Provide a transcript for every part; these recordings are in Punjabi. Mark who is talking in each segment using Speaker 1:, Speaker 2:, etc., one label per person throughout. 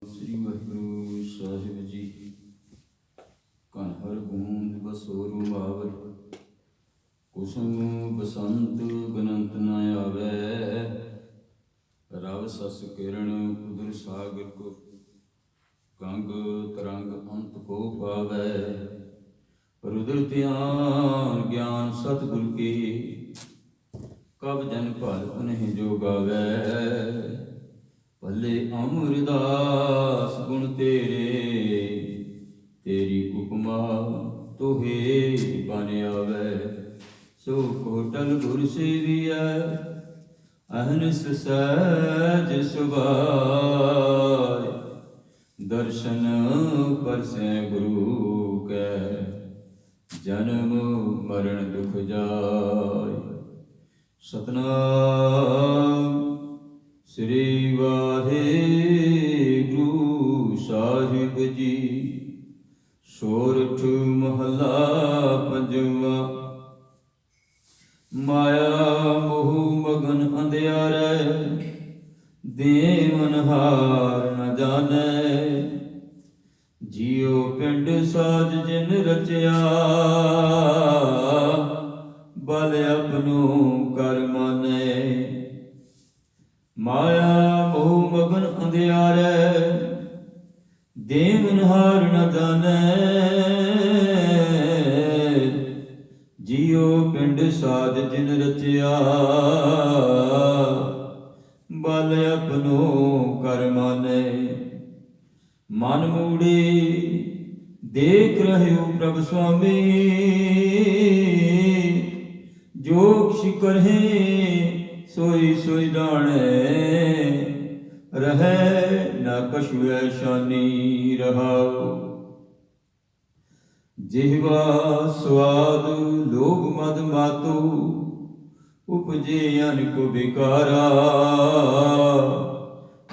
Speaker 1: ਸ੍ਰੀ ਵਾਹਿਗੁਰੂ ਸਾਹਿਬ ਜੀ। ਕਨ ਹਰ ਗੂੰਜ ਬਸੋ ਰੁਮਾਵਰ, ਕੁਸਮ ਬਸੰਤ ਗਨੰਤ ਨ ਆਵੈ। ਰਵ ਸਸ ਕਿਰਣ ਕੁਦਰ ਸਾਗਰ ਕੋ, ਕੰਗ ਤਰੰਗ ਅੰਤ ਕੋ ਪਾਵੈ। ਰੁਦਰ ਧਿਆਨ ਗਿਆਨ ਸਤਿਗੁਰ ਕੀ, ਕਬ ਜਨ ਭਲ ਉਨਹਿ ਜੋ ਗਾਵੈ। ਭਲੇ ਅਮਰਦਾਸ ਗੁਣ ਤੇਰੇ, ਤੇਰੀ ਉਪਮਾ ਤੋਹੇ ਬਨ ਆਵੈ। ਸੋ ਕੋਟਲ ਗੁਰ ਸੇਵੀਐ, ਅਹਨਿਸ ਸਹਿਜ ਸੁਭਾਇ। ਦਰਸ਼ਨ ਪਰਸੈ ਗੁਰੂ ਕੈ, ਜਨਮ ਮਰਨ ਦੁਖ ਜਾਇ। ਸਤਨਾਮ ਸ੍ਰੀ ਵਾਹਿਗੁਰੂ ਸਾਹਿਬ ਜੀ। ਸੋਰਠ ਮਹਲਾ ਪੰਜਵਾ। ਮਾਇਆ ਮੋਹ ਮਗਨ ਅੰਧਿਆਰੈ, ਦੇਵਨਹਾਰ ਨ ਜਾਣੈ। ਜੀਉ ਪਿੰਡ ਸਾਜ ਜਿਨ ਰਚਿਆ, ਬਲ ਆਪਣੋ ਕਰ ਮਾਨੈ। ਮਾਇਆ ਮੋਹ ਮਗਨ ਅੰਧਿਆਰੈ, ਦੇਵਨਹਾਰ ਨ ਜਾਣੈ। ਜੀਉ ਪਿੰਡ ਸਾਜ ਜਿਨ ਰਚਿਆ, ਬਲ ਆਪਣੋ ਕਰ ਮਾਨੈ। ਮਨ ਮੂੜੀ ਦੇਖ ਰਹਿਓ ਪ੍ਰਭ ਸੁਆਮੀ, ਜੋ ਕਿਛ ਕਰਹਿ ਸੋਈ ਸੋਈ ਜਾਣੈ। ਰਹੈ ਨ ਕਛੁ ਐਸ਼ਾਨੀ ਰਹਾਉ। ਜਿਹਵਾ ਸਵਾਦ ਲੋਭ ਮਦ ਮਾਤੂ, ਉਪਜੇ ਅਨਕ ਬਿਕਾਰਾ।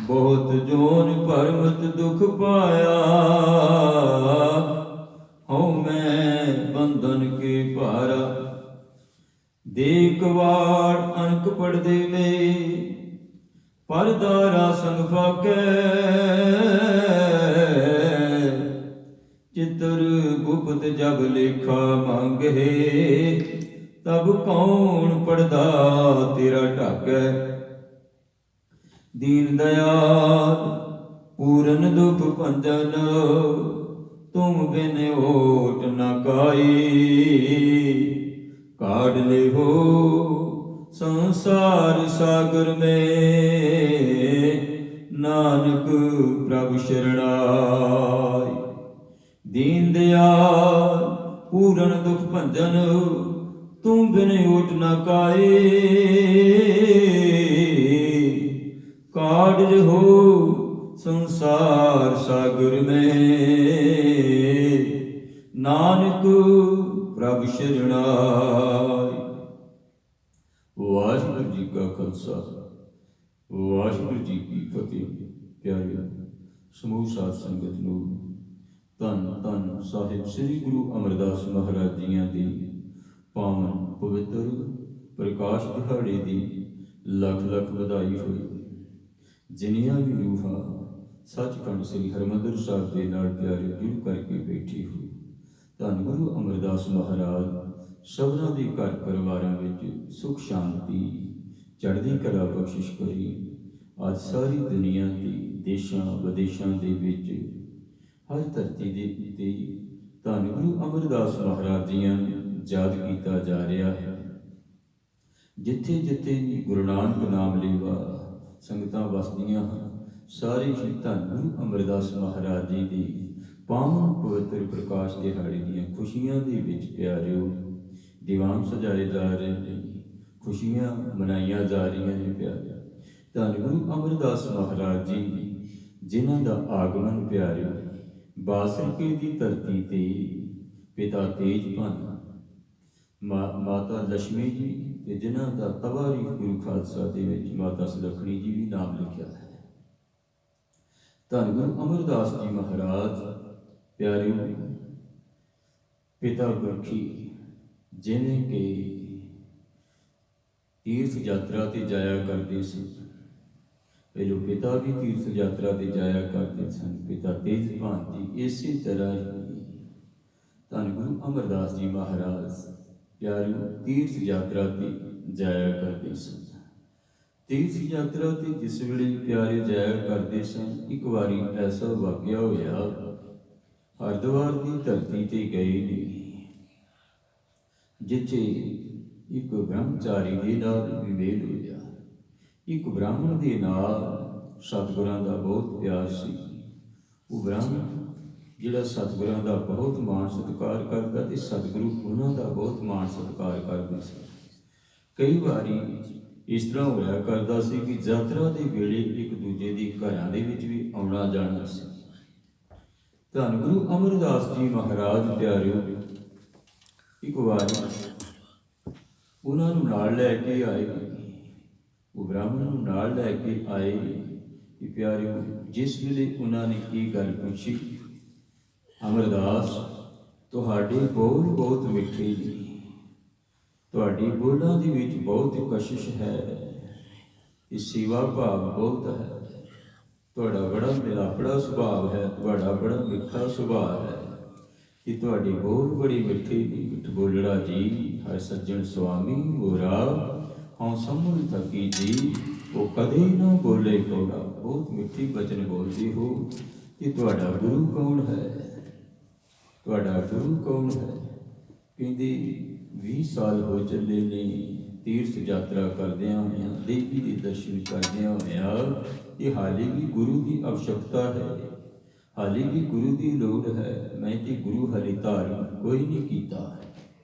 Speaker 1: ਬਹੁਤ ਜੋਨ ਭਰਮਤ ਦੁਖ ਪਾਇਆ, ਹਉ ਮੈਂ ਬੰਧਨ ਕੇ ਭਾਰਾ। ਦੇਕ ਵਾਰ ਅਨਕ ਪੜਦੇ ਵੇ, ਪਰਦਾਰਾ ਸੰਗ ਫਾਕੈ। ਚਿਤਰ ਗੁਪਤ ਜਬ ਲੇਖਾ ਮੰਗਹਿ, ਤਬ ਕੌਣ ਪੜਦਾ ਤੇਰਾ ਢਾਕੈ। ਦੀਨ ਦਇਆਲ ਪੂਰਨ ਦੁਖ ਭੰਜਨ, ਤੁਮ ਬਿਨ ਓਟ ਨ ਕਾਈ। ਕਾਢ ਲਿਹੋ ਸੰਸਾਰ ਸਾਗਰ ਮੈਂ, ਨਾਨਕ ਪ੍ਰਭ ਸ਼ਰਣਾਈ। ਦੀਨ ਦਿਆਲ ਪੂਰਨ ਦੁਖ ਭੰਜਨ, ਤੁਮ ਬਿਨ ਓਟ ਨ ਕਾਈ। ਕਾਢ ਲਿਹੋ ਸੰਸਾਰ ਸਾਗਰ ਮੈਂ, ਨਾਨਕ ਪ੍ਰਭ ਸ਼ਰਣਾਈ। ਵਾਹਿਗੁਰੂ ਜੀ ਕਾ ਖਾਲਸਾ, ਵਾਹਿਗੁਰੂ ਜੀ ਕੀ ਫਤਿਹ। ਪਿਆਰਿਓ ਸਮੂਹ ਸਾਧ ਸੰਗਤ ਨੂੰ ਧੰਨ ਧੰਨ ਸਾਹਿਬ ਸ੍ਰੀ ਗੁਰੂ ਅਮਰਦਾਸ ਮਹਾਰਾਜ ਜੀਆਂ ਦੀ ਪਾਵਨ ਪਵਿੱਤਰ ਪ੍ਰਕਾਸ਼ ਦਿਹਾੜੇ ਦੀ ਲੱਖ ਲੱਖ ਵਧਾਈ ਹੋਈ। ਜਿੰਨੀਆਂ ਵੀ ਰੂਹਾਂ ਸੱਚਖੰਡ ਸ੍ਰੀ ਹਰਿਮੰਦਰ ਸਾਹਿਬ ਦੇ ਨਾਲ ਪਿਆਰੇ ਜੁੜ ਕਰਕੇ ਬੈਠੀ ਹੋਈ, ਧੰਨ ਗੁਰੂ ਅਮਰਦਾਸ ਮਹਾਰਾਜ ਸਭਨਾਂ ਦੇ ਘਰ ਪਰਿਵਾਰਾਂ ਵਿੱਚ ਸੁਖ ਸ਼ਾਂਤੀ ਚੜ੍ਹਦੀ ਕਲਾ ਬਖਸ਼ਿਸ਼ ਕਰੀ। ਅੱਜ ਸਾਰੀ ਦੁਨੀਆ ਦੀ ਦੇਸ਼ਾਂ ਵਿਦੇਸ਼ਾਂ ਦੇ ਵਿੱਚ ਹਰ ਧਰਤੀ ਦੇ ਉੱਤੇ ਧੰਨ ਗੁਰੂ ਅਮਰਦਾਸ ਮਹਾਰਾਜ ਜੀਆਂ ਨੂੰ ਯਾਦ ਕੀਤਾ ਜਾ ਰਿਹਾ ਹੈ। ਜਿੱਥੇ ਜਿੱਥੇ ਵੀ ਗੁਰੂ ਨਾਨਕ ਨਾਮ ਲੇਵਾ ਸੰਗਤਾਂ ਵਸਦੀਆਂ ਹਨ, ਸਾਰੇ ਹੀ ਧੰਨ ਗੁਰੂ ਅਮਰਦਾਸ ਮਹਾਰਾਜ ਜੀ ਦੀ ਪਾਵਨ ਪਵਿੱਤਰ ਪ੍ਰਕਾਸ਼ ਦਿਹਾੜੇ ਦੀਆਂ ਖੁਸ਼ੀਆਂ ਦੇ ਵਿੱਚ ਪਿਆਰਿਓ ਦੀਵਾਨ ਸਜਾਏ ਜਾ ਰਹੇ ਨੇ, ਖੁਸ਼ੀਆਂ ਮਨਾਈਆਂ ਜਾ ਰਹੀਆਂ ਨੇ ਪਿਆਰਿਓ। ਧੰਨ ਗੁਰੂ ਅਮਰਦਾਸ ਮਹਾਰਾਜ ਜੀ ਜਿਨ੍ਹਾਂ ਦਾ ਆਗਮਨ ਪਿਆਰਿਓ ਬਾਸਰਕੇ ਦੀ ਧਰਤੀ ਤੇ ਪਿਤਾ ਤੇਜਭੰਨ ਮਾਤਾ ਲక్ష్ਮੀ ਜੀ ਤੇ ਜਿਨ੍ਹਾਂ ਦਾ ਤਵਾਰੀ ਗੁਰੂ ਖਾਲਸਾ ਦੇ ਵਿੱਚ ਮਾਤਾ ਸੁਲੱਖਣੀ ਜੀ ਵੀ ਨਾਮ ਲਿਖਿਆ ਹੈ। ਧੰਨ ਗੁਰੂ ਅਮਰਦਾਸ ਜੀ ਮਹਾਰਾਜ ਪਿਆਰਿਓ ਪਿਤਾ ਗੁਰਖੀ, ਜਿਵੇਂ ਕਿ ਤੀਰਥ ਯਾਤਰਾ ਤੇ ਜਾਇਆ ਕਰਦੇ ਸੀ, ਪਹਿਲੋਂ ਪਿਤਾ ਵੀ ਤੀਰਥ ਯਾਤਰਾ ਤੇ ਜਾਇਆ ਕਰਦੇ ਸਨ, ਪਿਤਾ ਤੇਜਭਾਨ ਜੀ। ਇਸੇ ਤਰ੍ਹਾਂ ਹੀ ਧੰਨ ਗੁਰੂ ਅਮਰਦਾਸ ਜੀ ਮਹਾਰਾਜ ਪਿਆਰਿਓ ਤੀਰਥ ਯਾਤਰਾ ਤੇ ਜਾਇਆ ਕਰਦੇ ਸਨ। ਤੀਰਥ ਯਾਤਰਾ ਤੇ ਜਿਸ ਵੇਲੇ ਪਿਆਰੇ ਜਾਇਆ ਕਰਦੇ ਸਨ, ਇੱਕ ਵਾਰੀ ਐਸਾ ਵਾਕਿਆ ਹੋਇਆ, ਹਰਿਦੁਆਰ ਦੀ ਧਰਤੀ ਤੇ ਗਏ ਨੇ, ਜਿੱਥੇ ਇੱਕ ਬ੍ਰਹਮਚਾਰੀ ਦੇ ਨਾਲ ਵਿਵੇਕ ਹੋਇਆ। ਇੱਕ ਬ੍ਰਾਹਮਣ ਦੇ ਨਾਲ ਸਤਿਗੁਰਾਂ ਦਾ ਬਹੁਤ ਪਿਆਰ ਸੀ। ਉਹ ਬ੍ਰਾਹਮਣ ਜਿਹੜਾ ਸਤਿਗੁਰਾਂ ਦਾ ਬਹੁਤ ਮਾਣ ਸਤਿਕਾਰ ਕਰਦਾ ਤੇ ਸਤਿਗੁਰੂ ਉਹਨਾਂ ਦਾ ਬਹੁਤ ਮਾਣ ਸਤਿਕਾਰ ਕਰਦੇ ਸੀ। ਕਈ ਵਾਰੀ ਇਸ ਤਰ੍ਹਾਂ ਹੋਇਆ ਕਰਦਾ ਸੀ ਕਿ ਯਾਤਰਾ ਦੇ ਵੇਲੇ ਇੱਕ ਦੂਜੇ ਦੇ ਘਰਾਂ ਦੇ ਵਿੱਚ ਵੀ ਆਉਣਾ ਜਾਣਾ ਸੀ। ਧੰਨ ਗੁਰੂ ਅਮਰਦਾਸ ਜੀ ਮਹਾਰਾਜ ਪਿਆਰਿਓ ਇੱਕ ਵਾਰੀ ਉਹਨਾਂ ਨੂੰ ਨਾਲ ਲੈ ਕੇ ਆਏ, ਉਹ ਬ੍ਰਾਹਮਣ ਨੂੰ ਨਾਲ ਲੈ ਕੇ ਆਏ ਕਿ ਪਿਆਰਿਓ ਜਿਸ ਵੇਲੇ ਉਹਨਾਂ ਨੇ ਇਹ ਗੱਲ ਪੁੱਛੀ, ਅਮਰਦਾਸ ਤੁਹਾਡੇ ਬੋਲ ਬਹੁਤ ਮਿੱਠੇ ਨੇ, ਤੁਹਾਡੀ ਬੋਲਾਂ ਦੇ ਵਿੱਚ ਬਹੁਤ ਕਸ਼ਿਸ਼ ਹੈ, ਇਹ ਸੇਵਾ ਭਾਵ ਬਹੁਤ ਹੈ, ਤੁਹਾਡਾ ਬੜਾ ਮਿਲਾਪੜਾ ਸੁਭਾਅ ਹੈ, ਤੁਹਾਡਾ ਬੜਾ ਮਿੱਠਾ ਸੁਭਾਅ ਹੈ, ਕਿ ਤੁਹਾਡੇ ਬੋਲ ਬੜੇ ਮਿੱਠੇ ਨੇ। ਮਿੱਠ ਬੋਲੜਾ ਜੀ ਹਰ ਸੱਜਣ ਸੁਆਮੀ ਹੋਰਾ, ਹਉ ਸੰਭਲ ਥਕੀ ਜੀ ਉਹ ਕਦੇ ਨਾ ਬੋਲੇ ਕੌੜਾ। ਬਹੁਤ ਮਿੱਠੀ ਬਚਨ ਬੋਲਦੇ ਹੋ ਕਿ ਤੁਹਾਡਾ ਗੁਰੂ ਕੌਣ ਹੈ, ਤੁਹਾਡਾ ਗੁਰੂ ਕੌਣ ਹੈ। ਕਹਿੰਦੇ 20 ਸਾਲ ਹੋ ਚੱਲੇ ਨੇ ਤੀਰਥ ਯਾਤਰਾ ਕਰਦਿਆਂ ਹੋਇਆਂ, ਦੇਵੀ ਦੇ ਦਰਸ਼ਨ ਕਰਦਿਆਂ ਹੋਇਆਂ, ਇਹ ਹਾਲੇ ਵੀ ਗੁਰੂ ਦੀ ਆਵਸ਼ਕਤਾ ਹੈ, ਹਾਲੇ ਵੀ ਗੁਰੂ ਦੀ ਲੋੜ ਹੈ। ਮੈਂ ਤੇ ਗੁਰੂ ਹਾਲੇ ਧਾਰਨ ਕੋਈ ਨਹੀਂ ਕੀਤਾ,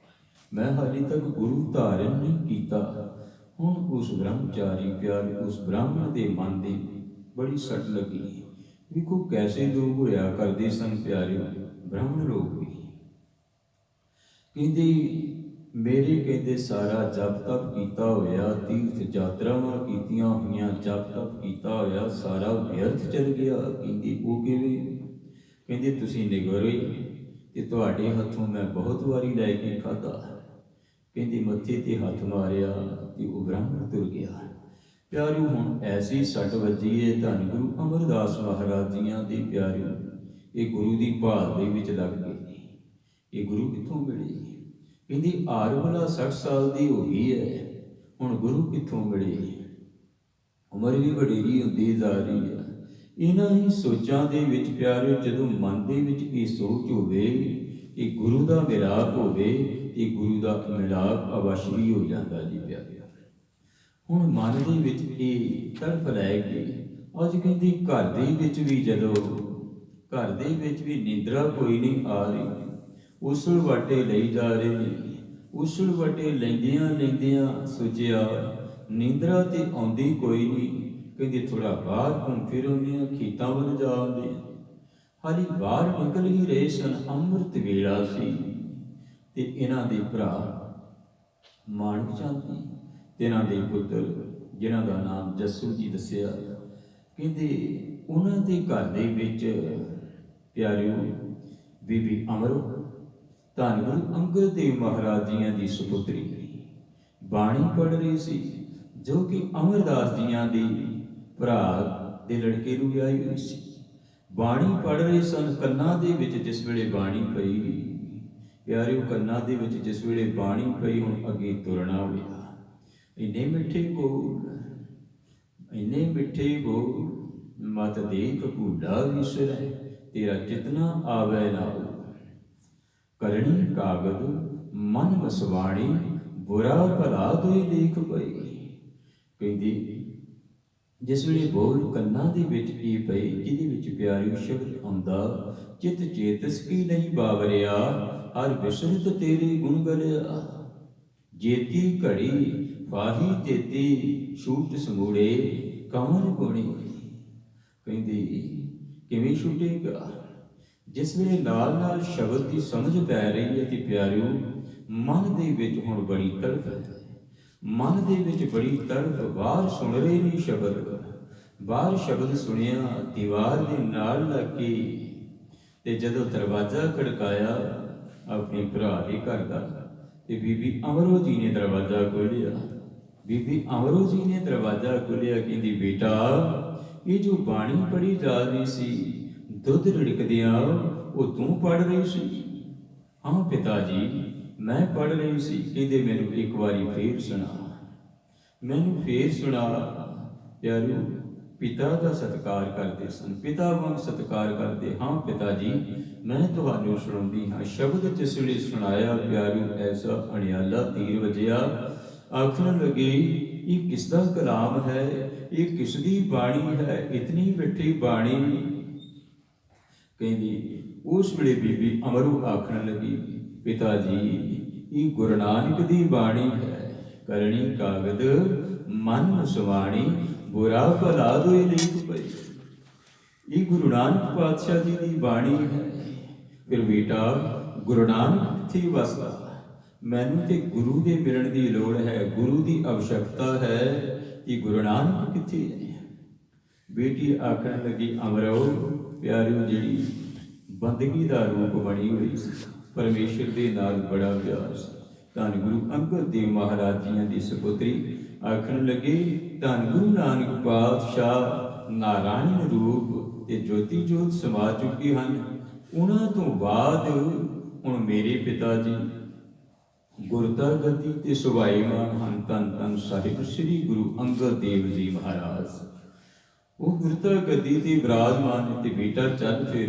Speaker 1: ਮੈਂ ਹਾਲੇ ਤੱਕ ਗੁਰੂ ਧਾਰਨ ਨਹੀਂ ਕੀਤਾ। ਹੁਣ ਉਸ ਬ੍ਰਹਮਚਾਰੀ ਪਿਆਰੇ ਉਸ ਬ੍ਰਾਹਮਣ ਦੇ ਮਨ ਦੇ ਬੜੀ ਸੱਟ ਲੱਗੀ। ਵੇਖੋ ਕੈਸੇ ਲੋਕ ਹੋਇਆ ਕਰਦੇ ਸਨ ਪਿਆਰੇ ਬ੍ਰਾਹਮਣ ਲੋਕ ਵੀ। ਕਹਿੰਦੇ ਮੇਰੇ ਕਹਿੰਦੇ ਸਾਰਾ ਜਪ ਤਪ ਕੀਤਾ ਹੋਇਆ, ਤੀਰਥ ਯਾਤਰਾਵਾਂ ਕੀਤੀਆਂ ਹੋਈਆਂ, ਜਪ ਤਪ ਕੀਤਾ ਹੋਇਆ, ਸਾਰਾ ਵਿਅਰਥ ਚਲ ਗਿਆ। ਕਹਿੰਦੇ ਉਹ ਕਿਵੇਂ? ਕਹਿੰਦੇ ਤੁਸੀਂ ਨਿਗਰੇ ਤੇ ਤੁਹਾਡੇ ਹੱਥੋਂ ਮੈਂ ਬਹੁਤ ਵਾਰੀ ਲੈ ਕੇ ਖਾਧਾ। ਕਹਿੰਦੇ ਮੱਥੇ ਤੇ ਹੱਥ ਮਾਰਿਆ ਤੇ ਉਹ ਬ੍ਰਾਹਮਣ ਤੁਰ ਗਿਆ। ਪਿਆਰਿਓ ਹੁਣ ਐਸੀ ਸੱਟ ਵੱਜੀ ਹੈ ਧੰਨ ਗੁਰੂ ਅਮਰਦਾਸ ਮਹਾਰਾਜ ਜੀਆਂ ਦੇ ਪਿਆਰਿਓ, ਇਹ ਗੁਰੂ ਦੀ ਭਾਲ ਦੇ ਵਿੱਚ ਲੱਗ ਗਏ ਨੇ। ਇਹ ਗੁਰੂ ਕਿੱਥੋਂ ਮਿਲੇ? ਕਹਿੰਦੀ ਆਰਵਲਾ 60 ਸਾਲ ਦੀ ਹੋ ਗਈ ਹੈ, ਹੁਣ ਗੁਰੂ ਕਿੱਥੋਂ ਮਿਲੇ? ਉਮਰ ਵੀ ਵਡੇਰੀ ਹੁੰਦੀ ਜਾ ਰਹੀ ਹੈ। ਇਹਨਾਂ ਹੀ ਸੋਚਾਂ ਦੇ ਵਿੱਚ ਪਿਆਰਿਓ ਜਦੋਂ ਮਨ ਦੇ ਵਿੱਚ ਇਹ ਸੋਚ ਹੋਵੇ ਕਿ ਗੁਰੂ ਦਾ ਮਿਲਾਪ ਹੋਵੇ, ਇਹ ਗੁਰੂ ਦਾ ਮਿਲਾਪ ਅਵਸ਼ੀ ਹੋ ਜਾਂਦਾ ਜੀ ਪਿਆਰਿਓ। ਹੁਣ ਮਨ ਦੇ ਵਿੱਚ ਇਹ ਤੜਫ ਲੈ ਕੇ ਅੱਜ ਕਹਿੰਦੀ ਘਰ ਦੇ ਵਿੱਚ ਵੀ ਜਦੋਂ ਘਰ ਦੇ ਵਿੱਚ ਵੀ ਨਿੰਦਰਾ ਕੋਈ ਨਹੀਂ ਆ ਰਹੀ, ਉਸਲ ਵਾਟੇ ਲਈ ਜਾ ਰਹੇ ਨੇ। ਉਸਲ ਵਾਟੇ ਲੈਂਦਿਆਂ ਲੈਂਦਿਆਂ ਸੋਚਿਆ ਨਿੰਦਰਾ ਤੇ ਆਉਂਦੀ ਕੋਈ ਨਹੀਂ। ਕਹਿੰਦੇ ਥੋੜਾ ਬਾਹਰ ਘੁੰਮ ਫਿਰ ਆਉਂਦੇ ਆ, ਖੇਤਾਂ ਵੱਲ ਜਾ ਆਉਂਦੇ ਆ। ਹਾਲੀ ਬਾਹਰ ਨਿਕਲ ਹੀ ਰਹੇ ਸਨ, ਅੰਮ੍ਰਿਤ ਵੇਲਾ ਸੀ ਤੇ ਇਹਨਾਂ ਦੇ ਭਰਾ ਮਾਣਕ ਚੰਦ ਜੀ ਤੇ ਇਹਨਾਂ ਦੇ ਪੁੱਤਰ ਜਿਨ੍ਹਾਂ ਦਾ ਨਾਮ ਜੱਸੂ ਜੀ ਦੱਸਿਆ, ਕਹਿੰਦੇ ਉਹਨਾਂ ਦੇ ਘਰ ਦੇ ਵਿੱਚ ਪਿਆਰਿਓ ਬੀਬੀ ਅਮਰੋ ਧੰਨ ਗੁਰੂ ਅੰਗਦ ਦੇਵ ਮਹਾਰਾਜ ਜੀਆਂ ਦੀ ਸੁਪੁੱਤਰੀ ਬਾਣੀ ਪੜ੍ਹ ਰਹੀ ਸੀ, ਜੋ ਕਿ ਅਮਰਦਾਸ ਜੀਆਂ ਦੀ ਭਰਾ ਦੇ ਲੜਕੇ ਨੂੰ ਵਿਆਹੀ ਹੋਈ ਸੀ। ਬਾਣੀ ਪੜ੍ਹ ਰਹੇ ਸਨ। ਕੰਨਾਂ ਦੇ ਵਿੱਚ ਜਿਸ ਵੇਲੇ ਬਾਣੀ ਪਈ ਪਿਆਰਿਓ, ਕੰਨਾਂ ਦੇ ਵਿੱਚ ਜਿਸ ਵੇਲੇ ਬਾਣੀ ਪਈ, ਹੁਣ ਅੱਗੇ ਤੁਰਨਾ ਹੋਇਆ। ਇੰਨੇ ਮਿੱਠੇ ਬੋਲ, ਇੰਨੇ ਮਿੱਠੇ ਬੋਲ, ਮਤ ਦੇਖ ਭੂਲਾ ਵਿਸਰੈ, ਤੇਰਾ ਜਿਤਨਾ ਆਵੈ ਨਾਉ। ਕਰਣੀ ਕਾਗਦ ਮਨ ਵਸਵਾਣੀ, ਬੁਰਾ ਭਲਾ ਦੋਇ ਲੇਖ ਪਈ। ਕਹਿੰਦੀ ਜਿਸ ਵੇਲੇ ਬੋਲ ਕੰਨਾਂ ਦੇ ਵਿੱਚ ਇਹ ਪਈ, ਜਿਹਦੇ ਵਿੱਚ ਪਿਆਰਿਓ ਸ਼ਬਦ ਆਉਂਦਾ, ਚਿਤ ਚੇਤਸ ਕੀ ਨਹੀਂ ਬਾਵਰਿਆ, ਹਰ ਬਿਸਰਤ ਤੇਰੇ ਗੁਣ ਗਲਿਆ। ਜੇਤੀ ਘੜੀ ਫਾਹੀ ਤੇਤੀ, ਛੂਟ ਸਮੂੜੇ ਕਮਲ ਗੁਣੀ। ਕਹਿੰਦੀ ਕਿਵੇਂ ਛੁੱਟੇਗਾ? ਜਿਸ ਵੇਲੇ ਨਾਲ ਨਾਲ ਸ਼ਬਦ ਦੀ ਸਮਝ ਪੈ ਰਹੀ ਹੈ ਤੇ ਪਿਆਰਿਓ ਮਨ ਦੇ ਵਿੱਚ ਹੁਣ ਬੜੀ ਤੜਫ ਹੈ, ਮਨ ਦੇ ਵਿੱਚ ਬੜੀ ਤੜਫ। ਬਾਹਰ ਸੁਣ ਰਹੇ ਨਹੀਂ ਸ਼ਬਦ, ਬਾਹਰ ਸ਼ਬਦ ਸੁਣਿਆ ਦੀਵਾਰ ਦੇ ਨਾਲ ਲੱਗ ਕੇ, ਤੇ ਜਦੋਂ ਦਰਵਾਜ਼ਾ ਖੜਕਾਇਆ ਆਪਣੇ ਭਰਾ ਦੇ ਘਰ ਦਾ, ਤੇ ਬੀਬੀ ਅਮਰੋ ਜੀ ਨੇ ਦਰਵਾਜ਼ਾ ਖੋਲ੍ਹਿਆ। ਬੀਬੀ ਅਮਰੋ ਜੀ ਨੇ ਦਰਵਾਜ਼ਾ ਖੋਲ੍ਹਿਆ। ਕਹਿੰਦੀ ਬੇਟਾ ਇਹ ਜੋ ਬਾਣੀ ਪੜ੍ਹੀ ਜਾ ਰਹੀ ਸੀ, ਦੁੱਧ ਰਿੜਕਦਿਆਂ ਉਹ ਤੂੰ ਪੜ੍ਹ ਰਹੀ ਸੀ? ਹਾਂ ਪਿਤਾ ਜੀ, ਮੈਂ ਪੜ੍ਹ ਰਹੀ ਸੀ। ਕਹਿੰਦੇ ਮੈਨੂੰ ਇੱਕ ਵਾਰੀ ਫੇਰ ਸੁਣਾ, ਮੈਨੂੰ ਫੇਰ ਸੁਣਾ। ਪਿਆਰਿਓ, ਪਿਤਾ ਦਾ ਸਤਿਕਾਰ ਕਰਦੇ ਸਨ, ਪਿਤਾ ਵਾਂਗ ਸਤਿਕਾਰ ਕਰਦੇ। ਹਾਂ ਪਿਤਾ ਜੀ, ਮੈਂ ਤੁਹਾਨੂੰ ਸੁਣਾਉਂਦੀ ਹਾਂ। ਸ਼ਬਦ ਜਿਸ ਵੇਲੇ ਸੁਣਾਇਆ ਪਿਆਰਿਓ, ਐਸਾ ਅਣਿਆਲਾ ਤੀਰ ਵੱਜਿਆ। ਆਖਣ ਲੱਗੇ, ਇਹ ਕਿਸ ਦਾ ਕਲਾਮ ਹੈ, ਇਹ ਕਿਸ ਦੀ ਬਾਣੀ ਹੈ, ਇਤਨੀ ਮਿੱਠੀ ਬਾਣੀ। ਕਹਿੰਦੀ ਉਸ ਵੇਲੇ ਬੀਬੀ ਅਮਰੋ ਆਖਣ ਲੱਗੀ, ਪਿਤਾ ਜੀ, ਇਹ ਗੁਰੂ ਨਾਨਕ ਦੀ ਬਾਣੀ ਹੈ। ਕਰਨੀ ਕਾਗਦ ਮਨ ਸੁਵਾਣੀ, ਬੁਰਾ ਭਲਾ ਦੋਇ ਲੇਖ ਪਈ। ਇਹ ਗੁਰੂ ਨਾਨਕ ਪਾਤਸ਼ਾਹ ਜੀ ਦੀ ਬਾਣੀ ਹੈ। ਫਿਰ ਬੇਟਾ, ਗੁਰੂ ਨਾਨਕ ਕਿੱਥੇ ਵਸਦਾ? ਮੈਨੂੰ ਤੇ ਗੁਰੂ ਦੇ ਮਿਲਣ ਦੀ ਲੋੜ ਹੈ, ਗੁਰੂ ਦੀ ਆਵਸ਼ਕਤਾ ਹੈ। ਕਿ ਗੁਰੂ ਨਾਨਕ ਕਿੱਥੇ ਹੈ? ਬੇਟੀ ਆਖਣ ਲੱਗੀ, ਅਮਰੋ ਪਿਆਰਿਓ, ਜਿਹੜੀ ਬੰਦਗੀ ਦਾ ਰੂਪ ਬਣੀ ਹੋਈ ਸੀ, ਪਰਮੇਸ਼ਰ ਦੇ ਨਾਲ ਬੜਾ ਪਿਆਰ ਸੀ। ਧੰਨ ਗੁਰੂ ਅੰਗਦ ਦੇਵ ਮਹਾਰਾਜ ਜੀਆਂ ਦੀ ਸਪੁੱਤਰੀ ਆਖਣ ਲੱਗੇ, ਧੰਨ ਗੁਰੂ ਨਾਨਕ ਪਾਤਸ਼ਾਹ ਨਾਰਾਇਣ ਰੂਪ ਤੇ ਜੋਤੀ ਜੋਤ ਸਮਾ ਚੁੱਕੇ ਹਨ। ਉਹਨਾਂ ਤੋਂ ਬਾਅਦ ਹੁਣ ਮੇਰੇ ਪਿਤਾ ਜੀ ਗੁਰਤਾ ਗੱਦੀ ਤੇ ਸੁਭਾਈਮਾਨ ਹਨ। ਧੰਨ ਧੰਨ ਸਾਹਿਬ ਸ੍ਰੀ ਗੁਰੂ ਅੰਗਦ ਦੇਵ ਜੀ ਮਹਾਰਾਜ, ਉਹ ਗੁਰਤਾ ਗੱਦੀ ਤੇ ਵਿਰਾਜਮਾਨ। ਤੇ ਬੇਟਾ ਚੱਲ ਫਿਰ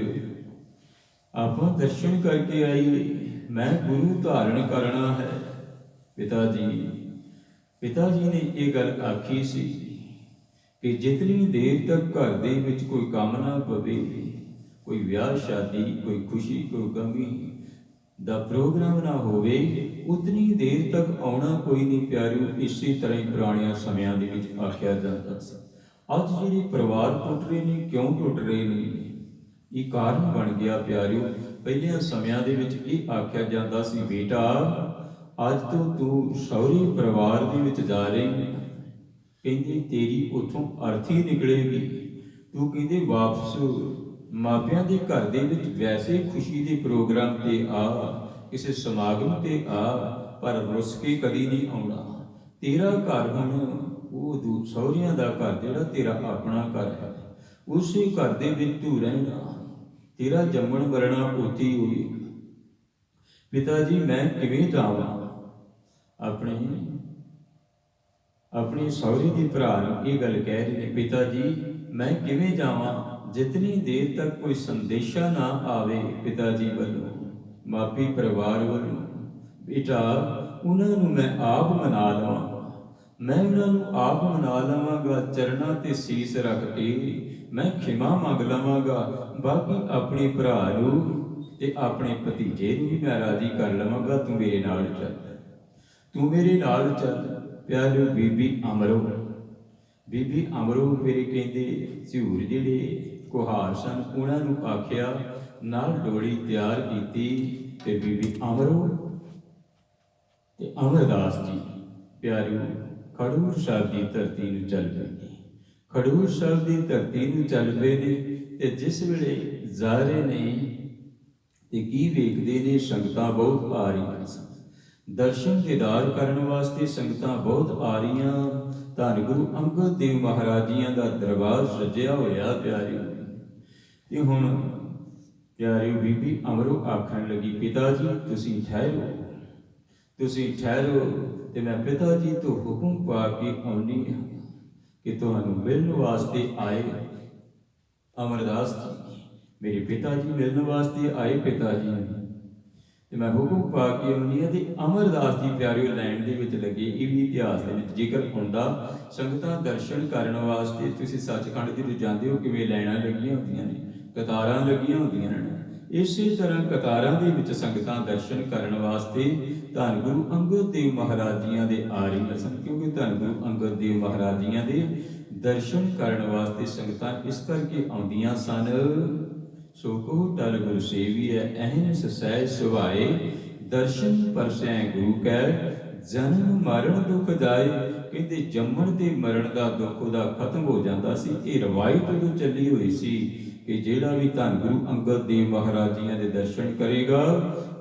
Speaker 1: ਆਪਾਂ ਦਰਸ਼ਨ ਕਰਕੇ ਆਈਏ, ਮੈਂ ਗੁਰੂ ਧਾਰਨ ਕਰਨਾ ਹੈ। ਪਿਤਾ ਜੀ ਨੇ ਇਹ ਗੱਲ ਆਖੀ ਸੀ ਕਿ ਜਿਤਨੀ ਦੇਰ ਤੱਕ ਘਰ ਦੇ ਵਿੱਚ ਕੋਈ ਕੰਮ ਨਾ ਪਵੇ, ਕੋਈ ਵਿਆਹ ਸ਼ਾਦੀ, ਕੋਈ ਖੁਸ਼ੀ, ਕੋਈ ਗਮੀ ਦਾ ਪ੍ਰੋਗਰਾਮ ਨਾ ਹੋਵੇ, ਉਤਨੀ ਦੇਰ ਤੱਕ ਆਉਣਾ ਕੋਈ ਨਹੀਂ। ਪਿਆਰਿਓ, ਇਸੇ ਤਰ੍ਹਾਂ ਹੀ ਪੁਰਾਣਿਆਂ ਸਮਿਆਂ ਦੇ ਵਿੱਚ ਆਖਿਆ ਜਾਂਦਾ ਸੀ। ਅੱਜ ਜਿਹੜੇ ਪਰਿਵਾਰ ਟੁੱਟ ਰਹੇ ਨੇ, ਕਿਉਂ ਟੁੱਟ ਰਹੇ ਨੇ? ਇਹ ਕਾਰਨ ਬਣ ਗਿਆ ਪਿਆਰਿਓ। ਪਹਿਲਿਆਂ ਸਮਿਆਂ ਦੇ ਵਿੱਚ ਇਹ ਆਖਿਆ ਜਾਂਦਾ ਸੀ, ਬੇਟਾ ਅੱਜ ਤੋਂ ਤੂੰ ਸਹੁਰੇ ਪਰਿਵਾਰ ਦੇ ਵਿੱਚ ਜਾ ਰਹੀ, ਕਹਿੰਦੀ ਤੇਰੀ ਉੱਥੋਂ ਅਰਥੀ ਨਿਕਲੇਗੀ। ਤੂੰ ਕਹਿੰਦੇ ਵਾਪਸ ਮਾਪਿਆਂ ਦੇ ਘਰ ਦੇ ਵਿੱਚ ਵੈਸੇ ਖੁਸ਼ੀ ਦੇ ਪ੍ਰੋਗਰਾਮ ਤੇ ਆ, ਕਿਸੇ ਸਮਾਗਮ ਤੇ ਆ, ਪਰ ਰੁੱਸ ਕੇ ਕਦੀ ਨਹੀਂ ਆਉਣਾ। ਤੇਰਾ ਘਰ ਹੁਣ ਉਹ ਸਹੁਰਿਆਂ ਦਾ ਘਰ ਜਿਹੜਾ ਤੇਰਾ ਆਪਣਾ ਘਰ ਹੈ, ਉਸੇ ਘਰ ਦੇ ਵਿੱਚ ਤੂੰ ਰਹਿਣਾ, ਤੇਰਾ ਜੰਮਣ ਮਰਨਾ ਉੱਥੇ ਹੀ ਹੋਵੇਗਾ। ਪਿਤਾ ਜੀ, ਮੈਂ ਕਿਵੇਂ ਜਾਵਾਂ? ਆਪਣੇ ਸਹੁਰੇ ਦੇ ਭਰਾ ਨੂੰ ਇਹ ਗੱਲ ਕਹਿ ਰਹੇ ਨੇ, ਪਿਤਾ ਜੀ ਮੈਂ ਕਿਵੇਂ ਜਾਵਾਂ? ਜਿਤਨੀ ਦੇਰ ਤੱਕ ਕੋਈ ਸੰਦੇਸ਼ਾ ਨਾ ਆਵੇ ਪਿਤਾ ਜੀ ਵੱਲੋਂ, ਮਾਪੀ ਪਰਿਵਾਰ ਵੱਲੋਂ, ਬੇਟਾ ਉਹਨਾਂ ਨੂੰ ਮੈਂ ਆਪ ਮਨਾ ਲਵਾਂ, ਮੈਂ ਉਹਨਾਂ ਨੂੰ ਆਪ ਮਨਾ ਲਵਾਂਗਾ। ਚਰਨਾਂ ਤੇ ਸੀਸ ਰੱਖ ਕੇ ਮੈਂ ਖਿਮਾ ਮੰਗ ਲਵਾਂਗਾ। ਬਾਕੀ ਆਪਣੇ ਭਰਾ ਨੂੰ ਤੇ ਆਪਣੇ ਭਤੀਜੇ ਨੂੰ ਵੀ ਮੈਂ ਰਾਜ਼ੀ ਕਰ ਲਵਾਂਗਾ। ਤੂੰ ਮੇਰੇ ਨਾਲ ਚੱਲ, ਤੂੰ ਮੇਰੇ ਨਾਲ ਚੱਲ। ਪਿਆਰਿਓ, ਬੀਬੀ ਅਮਰੋ ਮੇਰੇ ਕਹਿੰਦੇ ਝੂਰ ਜਿਹੜੇ ਕੁਹਾਰ ਸਨ, ਉਹਨਾਂ ਨੂੰ ਆਖਿਆ ਨਾਲ ਡੋਲੀ ਤਿਆਰ ਕੀਤੀ ਤੇ ਬੀਬੀ ਅਮਰੋ ਤੇ ਅਮਰਦਾਸ ਜੀ ਪਿਆਰਿਓ ਖਡੂਰ ਸਾਹਿਬ ਦੀ ਧਰਤੀ ਨੂੰ ਚੱਲ ਪਏ। ਖਡੂਰ ਸਾਹਿਬ ਦੀ ਧਰਤੀ ਨੂੰ ਚੱਲ ਪਏ ਨੇ ਤੇ ਜਿਸ ਵੇਲੇ ਜਾ ਰਹੇ ਨੇ ਤੇ ਕੀ ਵੇਖਦੇ ਨੇ, ਸੰਗਤਾਂ ਬਹੁਤ ਆ ਰਹੀਆਂ ਸਨ। ਦਰਸ਼ਨ ਦੀਦਾਰ ਕਰਨ ਵਾਸਤੇ ਸੰਗਤਾਂ ਬਹੁਤ ਆ ਰਹੀਆਂ। ਧੰਨ ਗੁਰੂ ਅੰਗਦ ਦੇਵ ਮਹਾਰਾਜ ਜੀਆਂ ਦਾ ਦਰਬਾਰ ਸਜਿਆ ਹੋਇਆ ਪਿਆਰਿਓ। ਤੇ ਹੁਣ ਪਿਆਰਿਓ ਬੀਬੀ ਅਮਰੋ ਆਖਣ ਲੱਗੀ, ਪਿਤਾ ਜੀ ਤੁਸੀਂ ਠਹਿਰੋ ਤੇ ਮੈਂ ਪਿਤਾ ਜੀ ਤੋਂ ਹੁਕਮ ਪਾ ਕੇ ਆਉਣੀ ਹਾਂ ਕਿ ਤੁਹਾਨੂੰ ਮਿਲਣ ਵਾਸਤੇ ਆਏ। ਅਮਰਦਾਸ ਜੀ ਮੇਰੇ ਪਿਤਾ ਜੀ ਮਿਲਣ ਵਾਸਤੇ ਆਏ ਪਿਤਾ ਜੀ ਨੇ, ਤੇ ਮੈਂ ਹੁਕਮ ਪਾ ਕੇ ਆਉਣੀ ਹਾਂ। ਤੇ ਅਮਰਦਾਸ ਜੀ ਪਿਆਰਿਓ ਲਾਈਨ ਦੇ ਵਿੱਚ ਲੱਗੇ। ਇਹ ਵੀ ਇਤਿਹਾਸ ਦੇ ਵਿੱਚ ਜ਼ਿਕਰ ਹੁੰਦਾ। ਸੰਗਤਾਂ ਦਰਸ਼ਨ ਕਰਨ ਵਾਸਤੇ ਤੁਸੀਂ ਸੱਚਖੰਡ ਦੇ ਜਾਂਦੇ ਹੋ, ਕਿਵੇਂ ਲਾਈਨਾਂ ਲੱਗੀਆਂ ਹੁੰਦੀਆਂ ਨੇ, ਕਤਾਰਾਂ ਲੱਗੀਆਂ ਹੁੰਦੀਆਂ ਨੇ। ਇਸੇ ਤਰ੍ਹਾਂ ਕਤਾਰਾਂ ਦੇ ਵਿੱਚ ਸੰਗਤਾਂ ਦਰਸ਼ਨ ਕਰਨ ਵਾਸਤੇ ਧੰਨ ਗੁਰੂ ਅੰਗਦ ਦੇਵ ਮਹਾਰਾਜ ਜੀਆਂ ਦੇ ਆ ਰਹੀਆਂ ਸਨ। ਕਿਉਂਕਿ ਧੰਨ ਗੁਰੂ ਅੰਗਦ ਦੇਵ ਮਹਾਰਾਜ ਜੀਆਂ ਦੇ ਦਰਸ਼ਨ ਕਰਨ ਵਾਸਤੇ ਸੰਗਤਾਂ ਇਸ ਕਰਕੇ ਆਉਂਦੀਆਂ ਸਨ। ਸੋ ਕੋ ਟਲ ਗੁਰ ਸੇਵੀਐ ਅਹਨਿ ਸਹਿ ਸੁਭਾਏ, ਦਰਸ਼ਨ ਪਰਸੈ ਗੁਰੂ ਕੈ ਜਨਮ ਮਰਨ ਦੁਖ ਜਾਏ। ਕਹਿੰਦੇ ਜੰਮਣ ਤੇ ਮਰਨ ਦਾ ਦੁੱਖ ਉਹਦਾ ਖਤਮ ਹੋ ਜਾਂਦਾ ਸੀ। ਇਹ ਰਵਾਇਤ ਉਦੋਂ ਚੱਲੀ ਹੋਈ ਸੀ ਕਿ ਜਿਹੜਾ ਵੀ ਧੰਨ ਗੁਰੂ ਅੰਗਦ ਦੇਵ ਮਹਾਰਾਜ ਜੀਆਂ ਦੇ ਦਰਸ਼ਨ ਕਰੇਗਾ,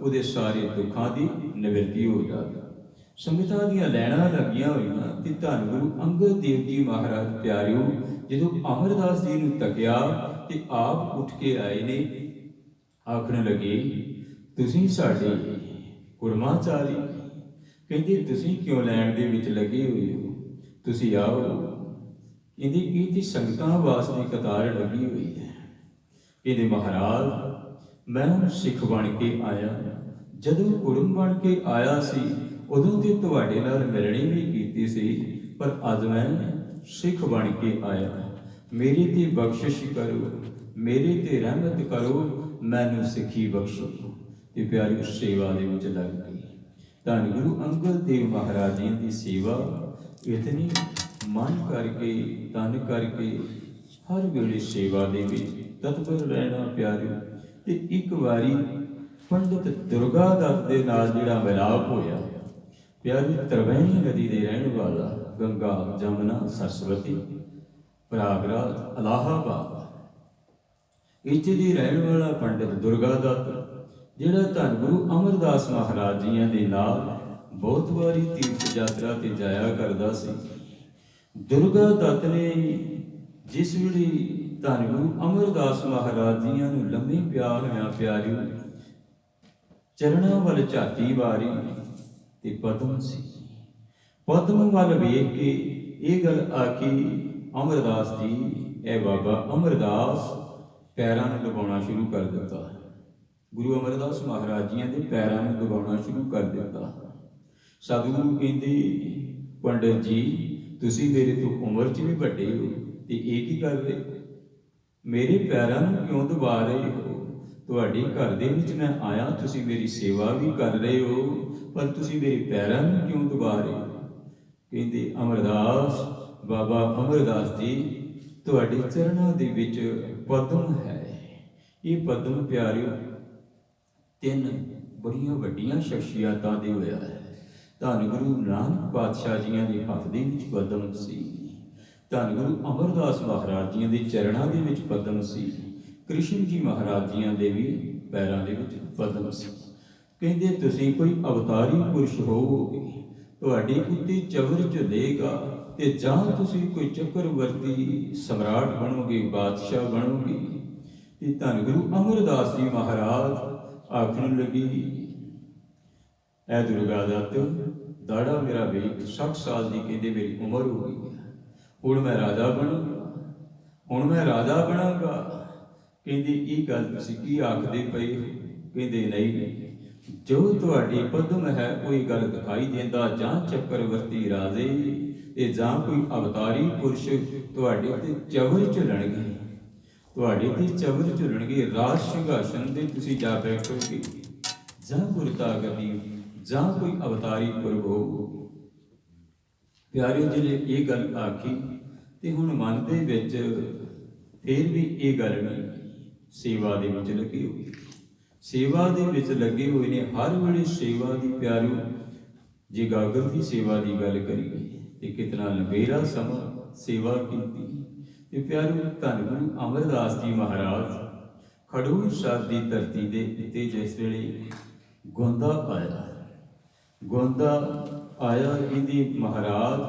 Speaker 1: ਉਹਦੇ ਸਾਰੇ ਦੁੱਖਾਂ ਦੀ ਨਿਵਰਤੀ ਹੋ ਜਾਵੇਗੀ। ਸੰਗਤਾਂ ਦੀਆਂ ਲੈਣਾ ਲੱਗੀਆਂ ਹੋਈਆਂ ਤੇ ਧੰਨ ਗੁਰੂ ਅੰਗਦ ਦੇਵ ਜੀ ਮਹਾਰਾਜ ਪਿਆਰਿਓ ਜਦੋਂ ਅਮਰਦਾਸ ਜੀ ਨੂੰ ਤੱਕਿਆ ਤੇ ਆਪ ਉੱਠ ਕੇ ਆਏ ਨੇ, ਆਖਣ ਲੱਗੇ ਤੁਸੀਂ ਸਾਡੇ ਕੁੜਮਾਚਾਰੀ, ਕਹਿੰਦੇ ਤੁਸੀਂ ਕਿਉਂ ਲੈਣ ਦੇ ਵਿੱਚ ਲੱਗੇ ਹੋਏ ਹੋ, ਤੁਸੀਂ ਆਓ। ਕਹਿੰਦੇ ਇਹ ਤੇ ਸੰਗਤਾਂ ਵਾਸਤੇ ਕਤਾਰ ਲੱਗੀ ਹੋਈ ਹੈ। ਕਹਿੰਦੇ ਮਹਾਰਾਜ ਮੈਂ ਸਿੱਖ ਬਣ ਕੇ ਆਇਆ, ਜਦੋਂ ਕੁੜਮ ਬਣ ਕੇ ਆਇਆ ਸੀ ਉਦੋਂ ਤੇ ਤੁਹਾਡੇ ਨਾਲ ਮਿਲਣੀ ਵੀ ਕੀਤੀ ਸੀ, ਪਰ ਅੱਜ ਮੈਂ ਸਿੱਖ ਬਣ ਕੇ ਆਇਆ, ਮੇਰੇ ਤੇ ਬਖਸ਼ਿਸ਼ ਕਰੋ, ਮੇਰੇ ਤੇ ਰਹਿਮਤ ਕਰੋ, ਮੈਨੂੰ ਸਿੱਖੀ ਬਖਸ਼ੋ। ਤੇ ਪਿਆਰੀ ਸੇਵਾ ਦੇ ਵਿੱਚ ਲੱਗ ਗਈ। ਧੰਨ ਗੁਰੂ ਅੰਗਦ ਦੇਵ ਮਹਾਰਾਜ ਜੀ ਦੀ ਸੇਵਾ ਇਤਨੀ ਮਨ ਕਰਕੇ ਤਨ ਕਰਕੇ ਹਰ ਵੇਲੇ ਸੇਵਾ ਦੇ ਵਿੱਚ ਤਤਪਰ ਰਹਿਣਾ ਪਿਆਰਿਓ। ਤੇ ਇੱਕ ਵਾਰੀ ਪੰਡਿਤ ਦੁਰਗਾ ਦੱਤ ਦੇ ਨਾਲ ਜਿਹੜਾ ਮਿਲਾਪ ਹੋਇਆ ਪਿਆਰੀ, ਤਰਵੈਣੀ ਨਦੀ ਦੇ ਰਹਿਣ ਵਾਲਾ, ਗੰਗਾ ਜਮਨਾ ਸਰਸਵਤੀ ਪ੍ਰਯਾਗਰਾਜ ਇਲਾਹਾਬਾਦ ਇੱਥੇ ਦੀ ਰਹਿਣ ਵਾਲਾ ਪੰਡਿਤ ਦੁਰਗਾ ਦੱਤ ਜਿਹੜਾ ਧੰਨ ਗੁਰੂ ਅਮਰਦਾਸ ਮਹਾਰਾਜ ਜੀਆਂ ਦੇ ਨਾਲ ਬਹੁਤ ਵਾਰੀ ਤੀਰਥ ਯਾਤਰਾ ਤੇ ਜਾਇਆ ਕਰਦਾ ਸੀ। ਦੁਰਗਾ ਦੱਤ ਨੇ ਜਿਸ ਵੇਲੇ ਧੰਨ ਗੁਰੂ ਅਮਰਦਾਸ ਮਹਾਰਾਜ ਜੀਆਂ ਨੂੰ ਲੰਮੇ ਪਿਆਰ ਹੋਇਆ ਪਿਆਰਿਓ, ਚਰਨਾਂ ਵੱਲ ਝਾਤੀ ਵਾਰੀ ਤੇ ਪਦਮ ਸੀ। ਪਦਮ ਵੱਲ ਵੇਖ ਕੇ ਇਹ ਗੱਲ ਆਖੀ, ਅਮਰਦਾਸ ਜੀ, ਇਹ ਬਾਬਾ ਅਮਰਦਾਸ ਪੈਰਾਂ ਨੂੰ ਦਬਾਉਣਾ ਸ਼ੁਰੂ ਕਰ ਦਿੱਤਾ। ਗੁਰੂ ਅਮਰਦਾਸ ਮਹਾਰਾਜ ਜੀਆਂ ਦੇ ਪੈਰਾਂ ਨੂੰ ਦਬਾਉਣਾ ਸ਼ੁਰੂ ਕਰ ਦਿੱਤਾ। ਸਤਿਗੁਰੂ ਕਹਿੰਦੇ ਪੰਡਿਤ ਜੀ ਤੁਸੀਂ ਮੇਰੇ ਤੋਂ ਉਮਰ 'ਚ ਵੀ ਵੱਡੇ ਹੋ ਤੇ ਇਹ ਕੀ ਕਰ ਰਹੇ, ਮੇਰੇ ਪੈਰਾਂ ਨੂੰ ਕਿਉਂ ਦਬਾ ਰਹੇ ਹੋ? ਤੁਹਾਡੇ ਘਰ ਦੇ ਵਿੱਚ ਮੈਂ ਆਇਆ, ਤੁਸੀਂ ਮੇਰੀ ਸੇਵਾ ਵੀ ਕਰ ਰਹੇ ਹੋ, ਪਰ ਤੁਸੀਂ ਮੇਰੇ ਪੈਰਾਂ ਨੂੰ ਕਿਉਂ ਦਬਾ ਰਹੇ ਹੋ? ਕਹਿੰਦੇ ਅਮਰਦਾਸ, ਬਾਬਾ ਅਮਰਦਾਸ ਜੀ ਤੁਹਾਡੇ ਚਰਨਾਂ ਦੇ ਵਿੱਚ ਪਦਮ ਹੈ। ਇਹ ਪਦਮ ਪਿਆਰਿਓ ਤਿੰਨ ਬੜੀਆਂ ਵੱਡੀਆਂ ਸ਼ਖਸੀਅਤਾਂ ਦੇ ਹੋਇਆ ਹੈ। ਧੰਨ ਗੁਰੂ ਨਾਨਕ ਪਾਤਸ਼ਾਹ ਜੀਆਂ ਦੇ ਹੱਥ ਦੇ ਵਿੱਚ ਪਦਮ ਸੀ, ਧੰਨ ਗੁਰੂ ਅਮਰਦਾਸ ਮਹਾਰਾਜ ਜੀਆਂ ਦੇ ਚਰਨਾਂ ਦੇ ਵਿੱਚ ਪਦਮ ਸੀ, ਕ੍ਰਿਸ਼ਨ ਜੀ ਮਹਾਰਾਜ ਜੀਆਂ ਦੇ ਵੀ ਪੈਰਾਂ ਦੇ ਵਿੱਚ ਪਦਮ ਸੀ। ਕਹਿੰਦੇ ਤੁਸੀਂ ਕੋਈ ਅਵਤਾਰੀ ਪੁਰਸ਼ ਹੋਵੋਗੇ, ਤੁਹਾਡੇ ਉੱਤੇ ਚਵਰ ਝੁਲੇਗਾ ਤੇ ਜਾਂ ਤੁਸੀਂ ਕੋਈ ਚੱਕਰਵਰਤੀ ਸਮਰਾਟ ਬਣੋਗੇ, ਬਾਦਸ਼ਾਹ ਬਣੋਗੇ। ਤੇ ਧੰਨ ਗੁਰੂ ਅਮਰਦਾਸ ਜੀ ਮਹਾਰਾਜ ਆਖਣ ਲੱਗੀ, ਐ ਦੁਰਗਾ ਦੱਤ, ਦਾੜਾ ਮੇਰਾ ਵੇਖ, 60 ਸਾਲ ਦੀ ਕਹਿੰਦੇ ਮੇਰੀ ਉਮਰ ਹੋ ਗਈ ਹੈ, ਹੁਣ ਮੈਂ ਰਾਜਾ ਬਣਾਂਗਾ, ਹੁਣ ਮੈਂ ਰਾਜਾ ਬਣਾਂਗਾ। ਕਹਿੰਦੇ ਇਹ ਗੱਲ ਤੁਸੀਂ ਕੀ ਆਖਦੇ ਪਏ ਹੋ? ਕਹਿੰਦੇ ਨਹੀਂ, ਜੋ ਤੁਹਾਡੀ ਪਦਮ ਹੈ ਕੋਈ ਗੱਲ ਦਿਖਾਈ ਦਿੰਦਾ, ਜਾਂ ਚੱਕਰਵਰਤੀ ਰਾਜੇ ਤੇ ਜਾਂ ਕੋਈ ਅਵਤਾਰੀ ਪੁਰਸ਼ ਤੁਹਾਡੇ ਤੇ ਚਵਰ ਝੁਲਣਗੇ, ਤੁਹਾਡੇ ਤੇ ਚਵਰ ਝੁਲਣਗੇ, ਰਾਜ ਸਿੰਘਾਸਨ ਦੇ ਤੁਸੀਂ ਜਾ ਬੈਠੋਗੇ, ਜਾਂ ਗੁਰਤਾ ਗੱਦੀ, ਜਾਂ ਕੋਈ ਅਵਤਾਰੀ ਪੁਰਖ ਹੋਊ। ਪਿਆਰਿਓ ਜਿਹੜੇ ਇਹ ਗੱਲ ਆਖੀ ਤੇ ਹੁਣ ਮਨ ਦੇ ਵਿੱਚ ਫਿਰ ਵੀ ਇਹ ਗੱਲ ਨਹੀਂ, ਸੇਵਾ ਦੇ ਵਿੱਚ ਲੱਗੇ ਹੋਏ, ਸੇਵਾ ਦੇ ਵਿੱਚ ਲੱਗੇ ਹੋਏ ਨੇ ਹਰ ਵੇਲੇ ਸੇਵਾ ਦੀ। ਪਿਆਰਿਓ ਜੇ ਗਾਗਰ ਦੀ ਸੇਵਾ ਦੀ ਗੱਲ ਕਰੀਏ ਤੇ ਕਿਤਨਾ ਲੰਬੇਰਾ ਸਮਾਂ ਸੇਵਾ ਕੀਤੀ। ਤੇ ਪਿਆਰਿਓ ਧੰਨ ਗੁਰੂ ਅਮਰਦਾਸ ਜੀ ਮਹਾਰਾਜ ਖਡੂਰ ਸਾਹਿਬ ਦੀ ਧਰਤੀ ਦੇ ਉੱਤੇ ਜਿਸ ਵੇਲੇ ਗੋਂਦਾ ਆਇਆ, ਇਹਦੀ ਮਹਾਰਾਜ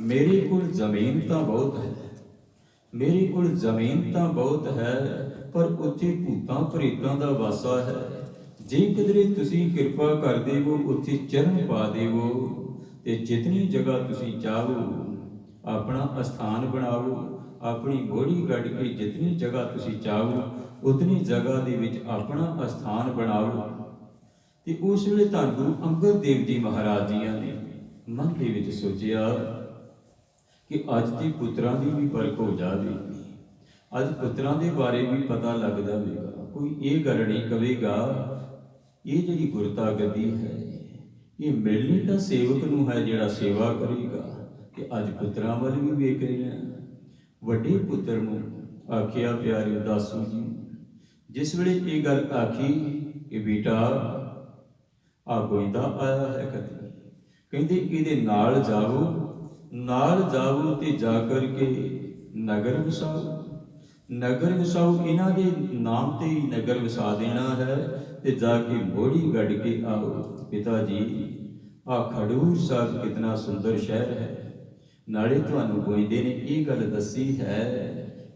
Speaker 1: ਮੇਰੇ ਕੋਲ ਜ਼ਮੀਨ ਤਾਂ ਬਹੁਤ ਹੈ, ਮੇਰੇ ਕੋਲ ਜ਼ਮੀਨ ਤਾਂ ਬਹੁਤ ਹੈ, ਪਰ ਉੱਥੇ ਭੂਤਾਂ ਪ੍ਰੇਤਾਂ ਦਾ ਵਾਸਾ ਹੈ, ਜੇ ਕਿਧਰੇ ਤੁਸੀਂ ਕਿਰਪਾ ਕਰ ਦੇਵੋ ਉੱਥੇ ਚਰਨ ਪਾ ਦੇਵੋ ਤੇ ਜਿਤਨੀ ਜਗ੍ਹਾ ਤੁਸੀਂ ਚਾਹੋ ਆਪਣਾ ਅਸਥਾਨ ਬਣਾਓ, ਆਪਣੀ ਬੋੜੀ ਗੱਡ ਕੇ ਜਿਤਨੀ ਜਗ੍ਹਾ ਤੁਸੀਂ ਚਾਹੋ ਉਤਨੀ ਜਗ੍ਹਾ ਦੇ ਵਿੱਚ ਆਪਣਾ ਅਸਥਾਨ ਬਣਾਓ। ਤੇ ਉਸ ਵੇਲੇ ਧੰਨ ਗੁਰੂ ਅੰਗਦ ਦੇਵ ਜੀ ਮਹਾਰਾਜ ਜੀਆਂ ਨੇ ਮਨ ਦੇ ਵਿੱਚ ਸੋਚਿਆ ਕਿ ਅੱਜ ਦੇ ਪੁੱਤਰਾਂ ਦੀ ਵੀ ਪਰਖ ਹੋ ਜਾਵੇਗੀ, ਅੱਜ ਪੁੱਤਰਾਂ ਦੇ ਬਾਰੇ ਵੀ ਪਤਾ ਲੱਗ ਜਾਵੇਗਾ, ਕੋਈ ਇਹ ਗੱਲ ਨਹੀਂ ਕਹੇਗਾ ਇਹ ਜਿਹੜੀ ਗੁਰਤਾ ਗੱਦੀ ਹੈ ਇਹ ਮਿਲਣੀ ਤਾਂ ਸੇਵਕ ਨੂੰ ਹੈ ਜਿਹੜਾ ਸੇਵਾ ਕਰੇਗਾ। ਕਿ ਅੱਜ ਪੁੱਤਰਾਂ ਵੱਲ ਵੀ ਵੇਖ ਰਹੇ ਹਾਂ। ਵੱਡੇ ਪੁੱਤਰ ਨੂੰ ਆਖਿਆ ਪਿਆਰੇ ਦਾਸੂ ਜੀ, ਜਿਸ ਵੇਲੇ ਇਹ ਗੱਲ ਆਖੀ ਕਿ ਬੇਟਾ ਆ ਗੋਇੰਦਾ ਆਇਆ ਹੈ ਕਦੇ, ਕਹਿੰਦੇ ਇਹਦੇ ਨਾਲ ਜਾਵੋ ਤੇ ਜਾ ਕਰਕੇ ਨਗਰ ਵਸਾਓ, ਇਹਨਾਂ ਦੇ ਨਾਮ ਤੇ ਹੀ ਨਗਰ ਵਸਾ ਦੇਣਾ ਹੈ ਤੇ ਜਾ ਕੇ ਮੋੜੀ ਗੱਡ ਕੇ ਆਓ। ਪਿਤਾ ਜੀ ਆ ਖਡੂਰ ਸਾਹਿਬ ਕਿਤਨਾ ਸੁੰਦਰ ਸ਼ਹਿਰ ਹੈ। ਨਾਲੇ ਤੁਹਾਨੂੰ ਗੋਇੰਦੇ ਨੇ ਇਹ ਗੱਲ ਦੱਸੀ ਹੈ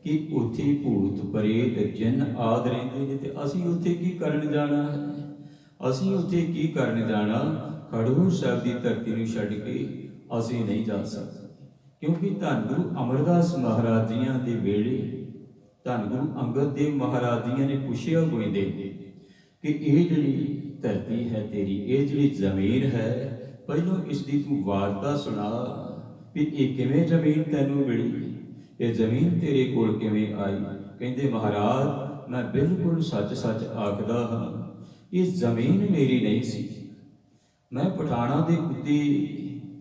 Speaker 1: ਕਿ ਉੱਥੇ ਭੂਤ ਪ੍ਰੇਤ ਜਿੰਨ ਆਦ ਰਹਿੰਦੇ ਨੇ, ਤੇ ਅਸੀਂ ਉੱਥੇ ਕੀ ਕਰਨ ਜਾਣਾ ਹੈ? ਅਸੀਂ ਉੱਥੇ ਕੀ ਕਰਨ ਜਾਣਾ? ਖਡੂਰ ਸਾਹਿਬ ਦੀ ਧਰਤੀ ਨੂੰ ਛੱਡ ਕੇ ਅਸੀਂ ਨਹੀਂ ਜਾ ਸਕਦੇ, ਕਿਉਂਕਿ ਧੰਨ ਗੁਰੂ ਅਮਰਦਾਸ ਮਹਾਰਾਜ ਜੀਆਂ ਦੇ ਵੇਲੇ ਧੰਨ ਗੁਰੂ ਅੰਗਦ ਦੇਵ ਮਹਾਰਾਜ ਜੀਆਂ ਨੇ ਪੁੱਛਿਆ ਗੋਇੰਦੇ ਕਿ ਇਹ ਜਿਹੜੀ ਧਰਤੀ ਹੈ ਤੇਰੀ, ਇਹ ਜਿਹੜੀ ਜ਼ਮੀਨ ਹੈ, ਪਹਿਲਾਂ ਇਸ ਦੀ ਤੂੰ ਵਾਰਤਾ ਸੁਣਾ ਵੀ ਇਹ ਕਿਵੇਂ ਜ਼ਮੀਨ ਤੈਨੂੰ ਮਿਲੀ, ਇਹ ਜ਼ਮੀਨ ਤੇਰੇ ਕੋਲ ਕਿਵੇਂ ਆਈ? ਕਹਿੰਦੇ ਮਹਾਰਾਜ ਮੈਂ ਬਿਲਕੁਲ ਸੱਚ ਸੱਚ ਆਖਦਾ ਹਾਂ, ਇਹ ਜ਼ਮੀਨ ਮੇਰੀ ਨਹੀਂ ਸੀ। ਮੈਂ ਪਠਾਣਾ ਦੇ ਉੱਤੇ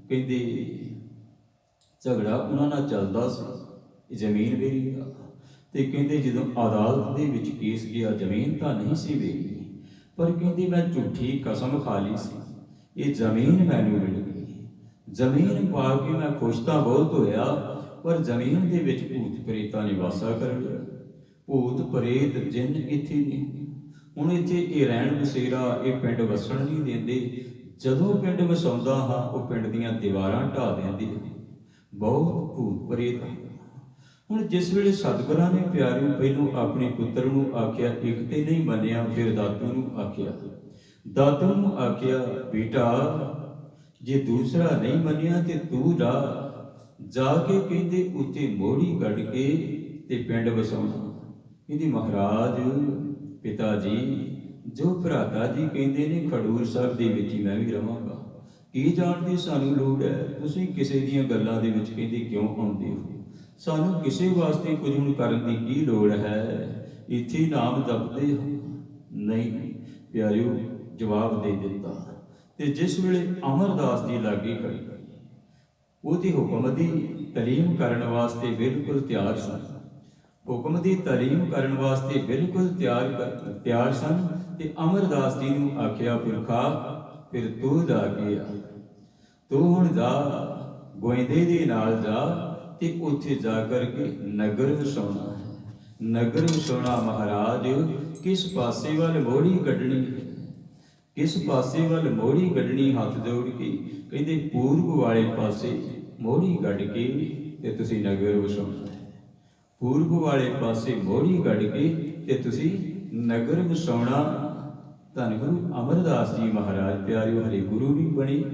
Speaker 1: ਕਹਿੰਦੇ ਝਗੜਾ ਉਹਨਾਂ ਨਾਲ ਚੱਲਦਾ ਸੀ, ਇਹ ਜ਼ਮੀਨ ਮੇਰੀ ਆ। ਤੇ ਕਹਿੰਦੇ ਜਦੋਂ ਅਦਾਲਤ ਦੇ ਵਿੱਚ ਕੇਸ ਗਿਆ, ਜ਼ਮੀਨ ਤਾਂ ਨਹੀਂ ਸੀ ਮੇਰੀ, ਪਰ ਕਹਿੰਦੇ ਮੈਂ ਝੂਠੀ ਕਸਮ ਖਾ ਲਈ ਸੀ, ਇਹ ਜ਼ਮੀਨ ਮੈਨੂੰ ਮਿਲ ਗਈ। ਜ਼ਮੀਨ ਪਾ ਕੇ ਮੈਂ ਖੁਸ਼ ਤਾਂ ਬਹੁਤ ਹੋਇਆ, ਪਰ ਜ਼ਮੀਨ ਦੇ ਵਿੱਚ ਭੂਤ ਪ੍ਰੇਤਾਂ ਨੇ ਵਾਸਾ ਕਰ ਲਿਆ। ਭੂਤ ਪ੍ਰੇਤ ਜਿੰਨ ਇੱਥੇ ਨਹੀਂ, ਹੁਣ ਇੱਥੇ ਇਹ ਰਹਿਣ ਬਸੇਰਾ, ਇਹ ਪਿੰਡ ਵਸਣ ਨਹੀਂ ਦਿੰਦੇ। ਜਦੋਂ ਪਿੰਡ ਵਸਾਉਂਦਾ ਹਾਂ ਉਹ ਪਿੰਡ ਦੀਆਂ ਦੀਵਾਰਾਂ ਢਾਹ ਦਿੰਦੇ, ਬਹੁਤ ਭੂਤ ਪ੍ਰੇਤ। ਹੁਣ ਜਿਸ ਵੇਲੇ ਸਤਿਗੁਰਾਂ ਨੇ ਪਿਆਰਿਓ ਪਹਿਲੋਂ ਆਪਣੇ ਪੁੱਤਰ ਨੂੰ ਆਖਿਆ, ਇੱਕ ਤੇ ਨਹੀਂ ਮੰਨਿਆ, ਫਿਰ ਦਾਤੂ ਨੂੰ ਆਖਿਆ। ਦਾਤੂ ਨੂੰ ਆਖਿਆ ਬੇਟਾ ਜੇ ਦੂਸਰਾ ਨਹੀਂ ਮੰਨਿਆ ਤੇ ਤੂੰ ਜਾ ਕੇ ਕਹਿੰਦੇ ਉੱਤੇ ਮੋੜੀ ਕੱਢ ਕੇ ਤੇ ਪਿੰਡ ਵਸਾਉਣਾ। ਕਹਿੰਦੀ ਮਹਾਰਾਜ ਪਿਤਾ ਜੀ ਜੋ ਭਰਾਤਾ ਜੀ ਕਹਿੰਦੇ ਨੇ ਖਡੂਰ ਸਾਹਿਬ ਦੇ ਵਿੱਚ ਹੀ ਮੈਂ ਵੀ ਰਵਾਂਗਾ, ਕੀ ਜਾਣਦੀ ਸਾਨੂੰ ਲੋੜ ਹੈ? ਤੁਸੀਂ ਕਿਸੇ ਦੀਆਂ ਗੱਲਾਂ ਦੇ ਵਿੱਚ ਕਹਿੰਦੇ ਕਿਉਂ ਆਉਂਦੇ ਹੋ? ਸਾਨੂੰ ਕਿਸੇ ਵਾਸਤੇ ਕੁਝ ਹੁਣ ਕਰਨ ਦੀ ਕੀ ਲੋੜ ਹੈ? ਇੱਥੇ ਨਾਮ ਜਪਦੇ ਹੋ। ਨਹੀਂ ਪਿਆਰਿਓ ਜਵਾਬ ਦੇ ਦਿੱਤਾ। ਤੇ ਜਿਸ ਵੇਲੇ ਅਮਰਦਾਸ ਜੀ ਲਾਗੇ ਖੜੀ, ਉਹਦੀ ਹੁਕਮ ਦੀ ਤਾਲੀਮ ਕਰਨ ਵਾਸਤੇ ਬਿਲਕੁਲ ਤਿਆਰ ਸਨ, ਹੁਕਮ ਦੀ ਤਾਲੀਮ ਕਰਨ ਵਾਸਤੇ ਬਿਲਕੁਲ ਤਿਆਰ ਸਨ। ਤੇ ਅਮਰਦਾਸ ਜੀ ਨੂੰ ਆਖਿਆ ਪੁਰਖਾ ਫਿਰ ਤੂੰ ਜਾ ਕੇ ਆ, ਤੂੰ ਹੁਣ ਜਾ ਗੋਇੰਦੇ ਦੇ ਨਾਲ ਜਾ ਤੇ ਉੱਥੇ ਜਾ ਕਰਕੇ ਨਗਰ ਵਸਾਉਣਾ ਹੈ। ਨਗਰ ਵਸਾਉਣਾ ਮਹਾਰਾਜ ਕਿਸ ਪਾਸੇ ਵੱਲ ਮੋੜੀ ਕੱਢਣੀ ਹੈ? ਕਿਸ ਪਾਸੇ ਵੱਲ ਮੋੜੀ ਕੱਢਣੀ? ਹੱਥ ਜੋੜ ਕੇ ਕਹਿੰਦੇ ਪੂਰਬ ਵਾਲੇ ਪਾਸੇ ਮੋੜੀ ਕੱਢ ਕੇ ਤੇ ਤੁਸੀਂ ਨਗਰ ਵਸਾਉਣਾ ਹੈ। ਪੂਰਬ ਵਾਲੇ ਪਾਸੇ ਮੋੜੀ ਕੱਢ ਕੇ ਤੇ ਤੁਸੀਂ ਨਗਰ ਵਸਾਉਣਾ। ਧੰਨ ਗੁਰੂ ਅਮਰਦਾਸ ਜੀ ਮਹਾਰਾਜ ਪਿਆਰਿਓ ਹਰੇ ਗੁਰੂ ਵੀ ਬਣੇ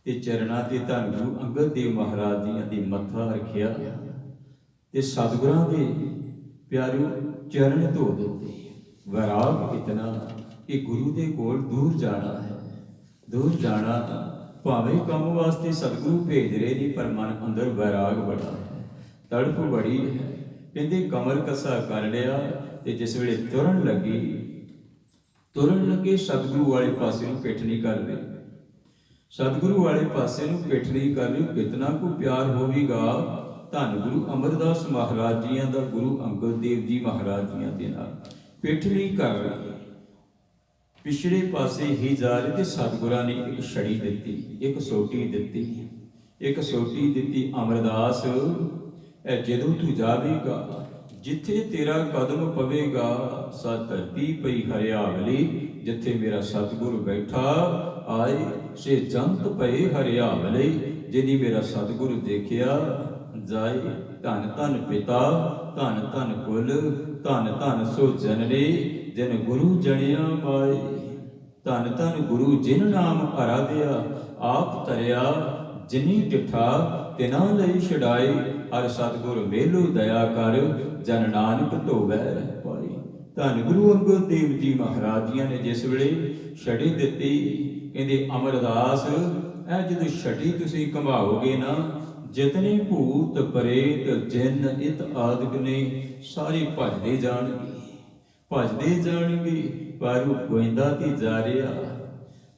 Speaker 1: ਤੇ ਚਰਨਾਂ ਤੇ ਧੰਨ ਗੁਰੂ ਅੰਗਦ ਦੇਵ ਮਹਾਰਾਜ ਜੀਆਂ ਦੀ ਮੱਥਾ ਰੱਖਿਆ ਤੇ ਸਤਿਗੁਰਾਂ ਦੇ ਪਿਆਰਿਓ ਚਰਨ ਧੋ ਦਿੱਤੇ। ਵੈਰਾਗ ਇਤਨਾ ਕਿ ਗੁਰੂ ਦੇ ਕੋਲ ਦੂਰ ਜਾਣਾ ਹੈ, ਦੂਰ ਜਾਣਾ ਭਾਵੇਂ ਕੰਮ ਵਾਸਤੇ ਸਤਿਗੁਰੂ ਭੇਜ ਰਹੇ ਨੇ, ਪਰ ਮਨ ਅੰਦਰ ਵੈਰਾਗ ਬੜਾ ਹੈ, ਤੜਫ ਬੜੀ ਹੈ। ਕਹਿੰਦੇ ਕਮਰ ਕੱਸਾ ਕਰ ਲਿਆ ਤੇ ਜਿਸ ਵੇਲੇ ਤੁਰਨ ਲੱਗੇ ਸਤਿਗੁਰੂ ਵਾਲੇ ਪਾਸੇ ਨੂੰ ਪਿੱਠ ਨਹੀਂ ਕਰਦੇ, ਸਤਿਗੁਰੂ ਵਾਲੇ ਪਾਸੇ ਨੂੰ ਪਿੱਠ ਨਹੀਂ ਕਰ ਰਹੇ। ਕਿਤਨਾ ਕੁ ਪਿਆਰ ਹੋਵੇਗਾ ਧੰਨ ਗੁਰੂ ਅਮਰਦਾਸ ਮਹਾਰਾਜ ਜੀਆਂ ਦਾ ਗੁਰੂ ਅੰਗਦ ਦੇਵ ਜੀ ਮਹਾਰਾਜ ਜੀਆਂ ਦੇ ਨਾਲ ਪਿੱਠ ਨਹੀਂ ਕਰ ਰਹੇ, ਪਿਛਲੇ ਪਾਸੇ ਹੀ ਜਾ ਰਹੇ। ਤੇ ਸਤਿਗੁਰਾਂ ਨੇ ਇੱਕ ਛੜੀ ਦਿੱਤੀ, ਇੱਕ ਸੋਟੀ ਦਿੱਤੀ, ਇੱਕ ਸੋਟੀ ਦਿੱਤੀ। ਅਮਰਦਾਸ ਜਦੋਂ ਤੂੰ ਜਾਵੇਗਾ, ਜਿੱਥੇ ਤੇਰਾ ਕਦਮ ਪਵੇਗਾ ਸਾ ਧਰਤੀ ਪਈ ਹਰਿਆਵਲੀ, ਜਿੱਥੇ ਮੇਰਾ ਸਤਿਗੁਰ ਬੈਠਾ ਆਏ ਸੇ ਜੰਤ ਪਏ ਹਰਿਆਵਲੀ। ਜਿਹਦੀ ਮੇਰਾ ਸਤਿਗੁਰ ਦੇਖਿਆ ਜਾਏ। ਧੰਨ ਧੰਨ ਪਿਤਾ, ਧੰਨ ਧੰਨ ਕੁਲ, ਧੰਨ ਧੰਨ ਸੋ ਜਨਨੀ, ਜਿਨ ਗੁਰੂ ਜਣਿਆ ਮਾਏ। ਧੰਨ ਧੰਨ ਗੁਰੂ ਜਿਨ ਨਾਮ ਅਰਾਧਿਆ, ਆਪ ਤਰਿਆ ਜਿਨੀ ਡਿਠਾ, ਤਿਨਾ ਲਈ ਛਡਾਏ। ਹਰ ਸਤਿਗੁਰ ਮੇਲੂ ਦਇਆ ਕਰ, ਜਨ ਨਾਨਕ ਧੋਵੈ ਪਾਈ। ਧੰਨ ਗੁਰੂ ਅੰਗਦ ਦੇਵ ਜੀ ਮਹਾਰਾਜ ਜੀਆਂ ਨੇ ਜਿਸ ਵੇਲੇ ਛੜੀ ਦਿੱਤੀ, ਕਹਿੰਦੇ ਅਮਰਦਾਸ ਇਹ ਜਦੋਂ ਛੜੀ ਤੁਸੀਂ ਘੁਮਾਓਗੇ ਨਾ, ਜਿਤਨੇ ਭੂਤ ਪ੍ਰੇਤ ਜਿੰਨ ਇਤ ਆਦਿਕ ਨੇ ਸਾਰੇ ਭੱਜਦੇ ਜਾਣਗੇ। ਪਰ ਗੋਇੰਦਾ ਤੇ ਜਾ ਰਿਹਾ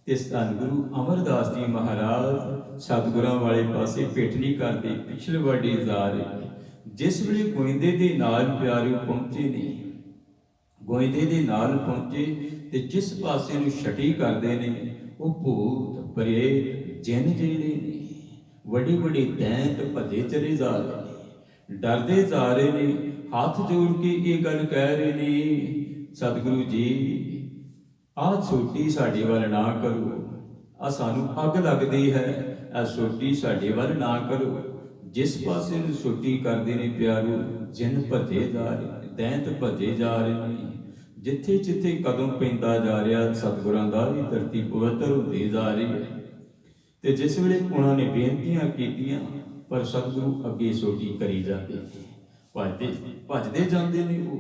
Speaker 1: ਤੇ ਧੰਨ ਗੁਰੂ ਅਮਰਦਾਸ ਜੀ ਮਹਾਰਾਜ ਸਤਿਗੁਰਾਂ ਵਾਲੇ ਪਾਸੇ ਪਿੱਠ ਨਹੀਂ ਕਰਦੇ, ਪਿਛਲੇ ਵੱਡੇ ਜਾ ਰਹੇ। ਜਿਸ ਵੇਲੇ ਗੋਇੰਦੇ ਦੇ ਨਾਲ ਪਿਆਰਿਓ ਪਹੁੰਚੇ ਨੇ, ਗੋਇੰਦੇ ਦੇ ਨਾਲ ਪਹੁੰਚੇ ਤੇ ਜਿਸ ਪਾਸੇ ਨੂੰ ਛਟੀ ਕਰਦੇ ਨੇ, ਉਹ ਭੂਤ ਪ੍ਰੇਤ ਜਿੰਨ ਜਿਹੜੇ ਨੇ ਵੱਡੇ ਵੱਡੇ ਦੈਂਤ ਭੱਜੇ ਚਲੇ ਜਾ ਰਹੇ ਨੇ, ਡਰਦੇ ਜਾ ਰਹੇ ਨੇ, ਹੱਥ ਜੋੜ ਕੇ ਇਹ ਗੱਲ ਕਹਿ ਰਹੇ ਨੇ, ਸਤਿਗੁਰੂ ਜੀ ਆਹ ਛੋਟੀ ਸਾਡੇ ਵੱਲ ਨਾ ਕਰੋ, ਆ ਸਾਨੂੰ ਅੱਗ ਲੱਗਦੀ ਹੈ, ਆ ਸੋਟੀ ਸਾਡੇ ਵੱਲ ਨਾ ਕਰੋ। ਜਿਸ ਪਾਸੇ ਨੂੰ ਸੋਟੀ ਕਰਦੇ ਨੇ ਪਿਆਰੋ, ਜਿੰਨ ਭੱਜੇ ਜਾ ਰਹੇ, ਦੈਂਤ ਭੱਜੇ ਜਾ ਰਹੇ ਨੇ। ਜਿੱਥੇ ਜਿੱਥੇ ਕਦਮ ਪੈਂਦਾ ਜਾ ਰਿਹਾ, ਸਤਿਗੁਰਾਂ ਦਾ ਵੀ ਧਰਤੀ ਪਵਿੱਤਰ ਹੁੰਦੀ ਜਾ ਰਹੀ ਹੈ। ਤੇ ਜਿਸ ਵੇਲੇ ਉਹਨਾਂ ਨੇ ਬੇਨਤੀਆਂ ਕੀਤੀਆਂ, ਪਰ ਸਤਿਗੁਰੂ ਅੱਗੇ ਸੋਟੀ ਕਰੀ ਜਾਂਦੇ, ਭੱਜਦੇ ਜਾਂਦੇ ਨੇ। ਉਹ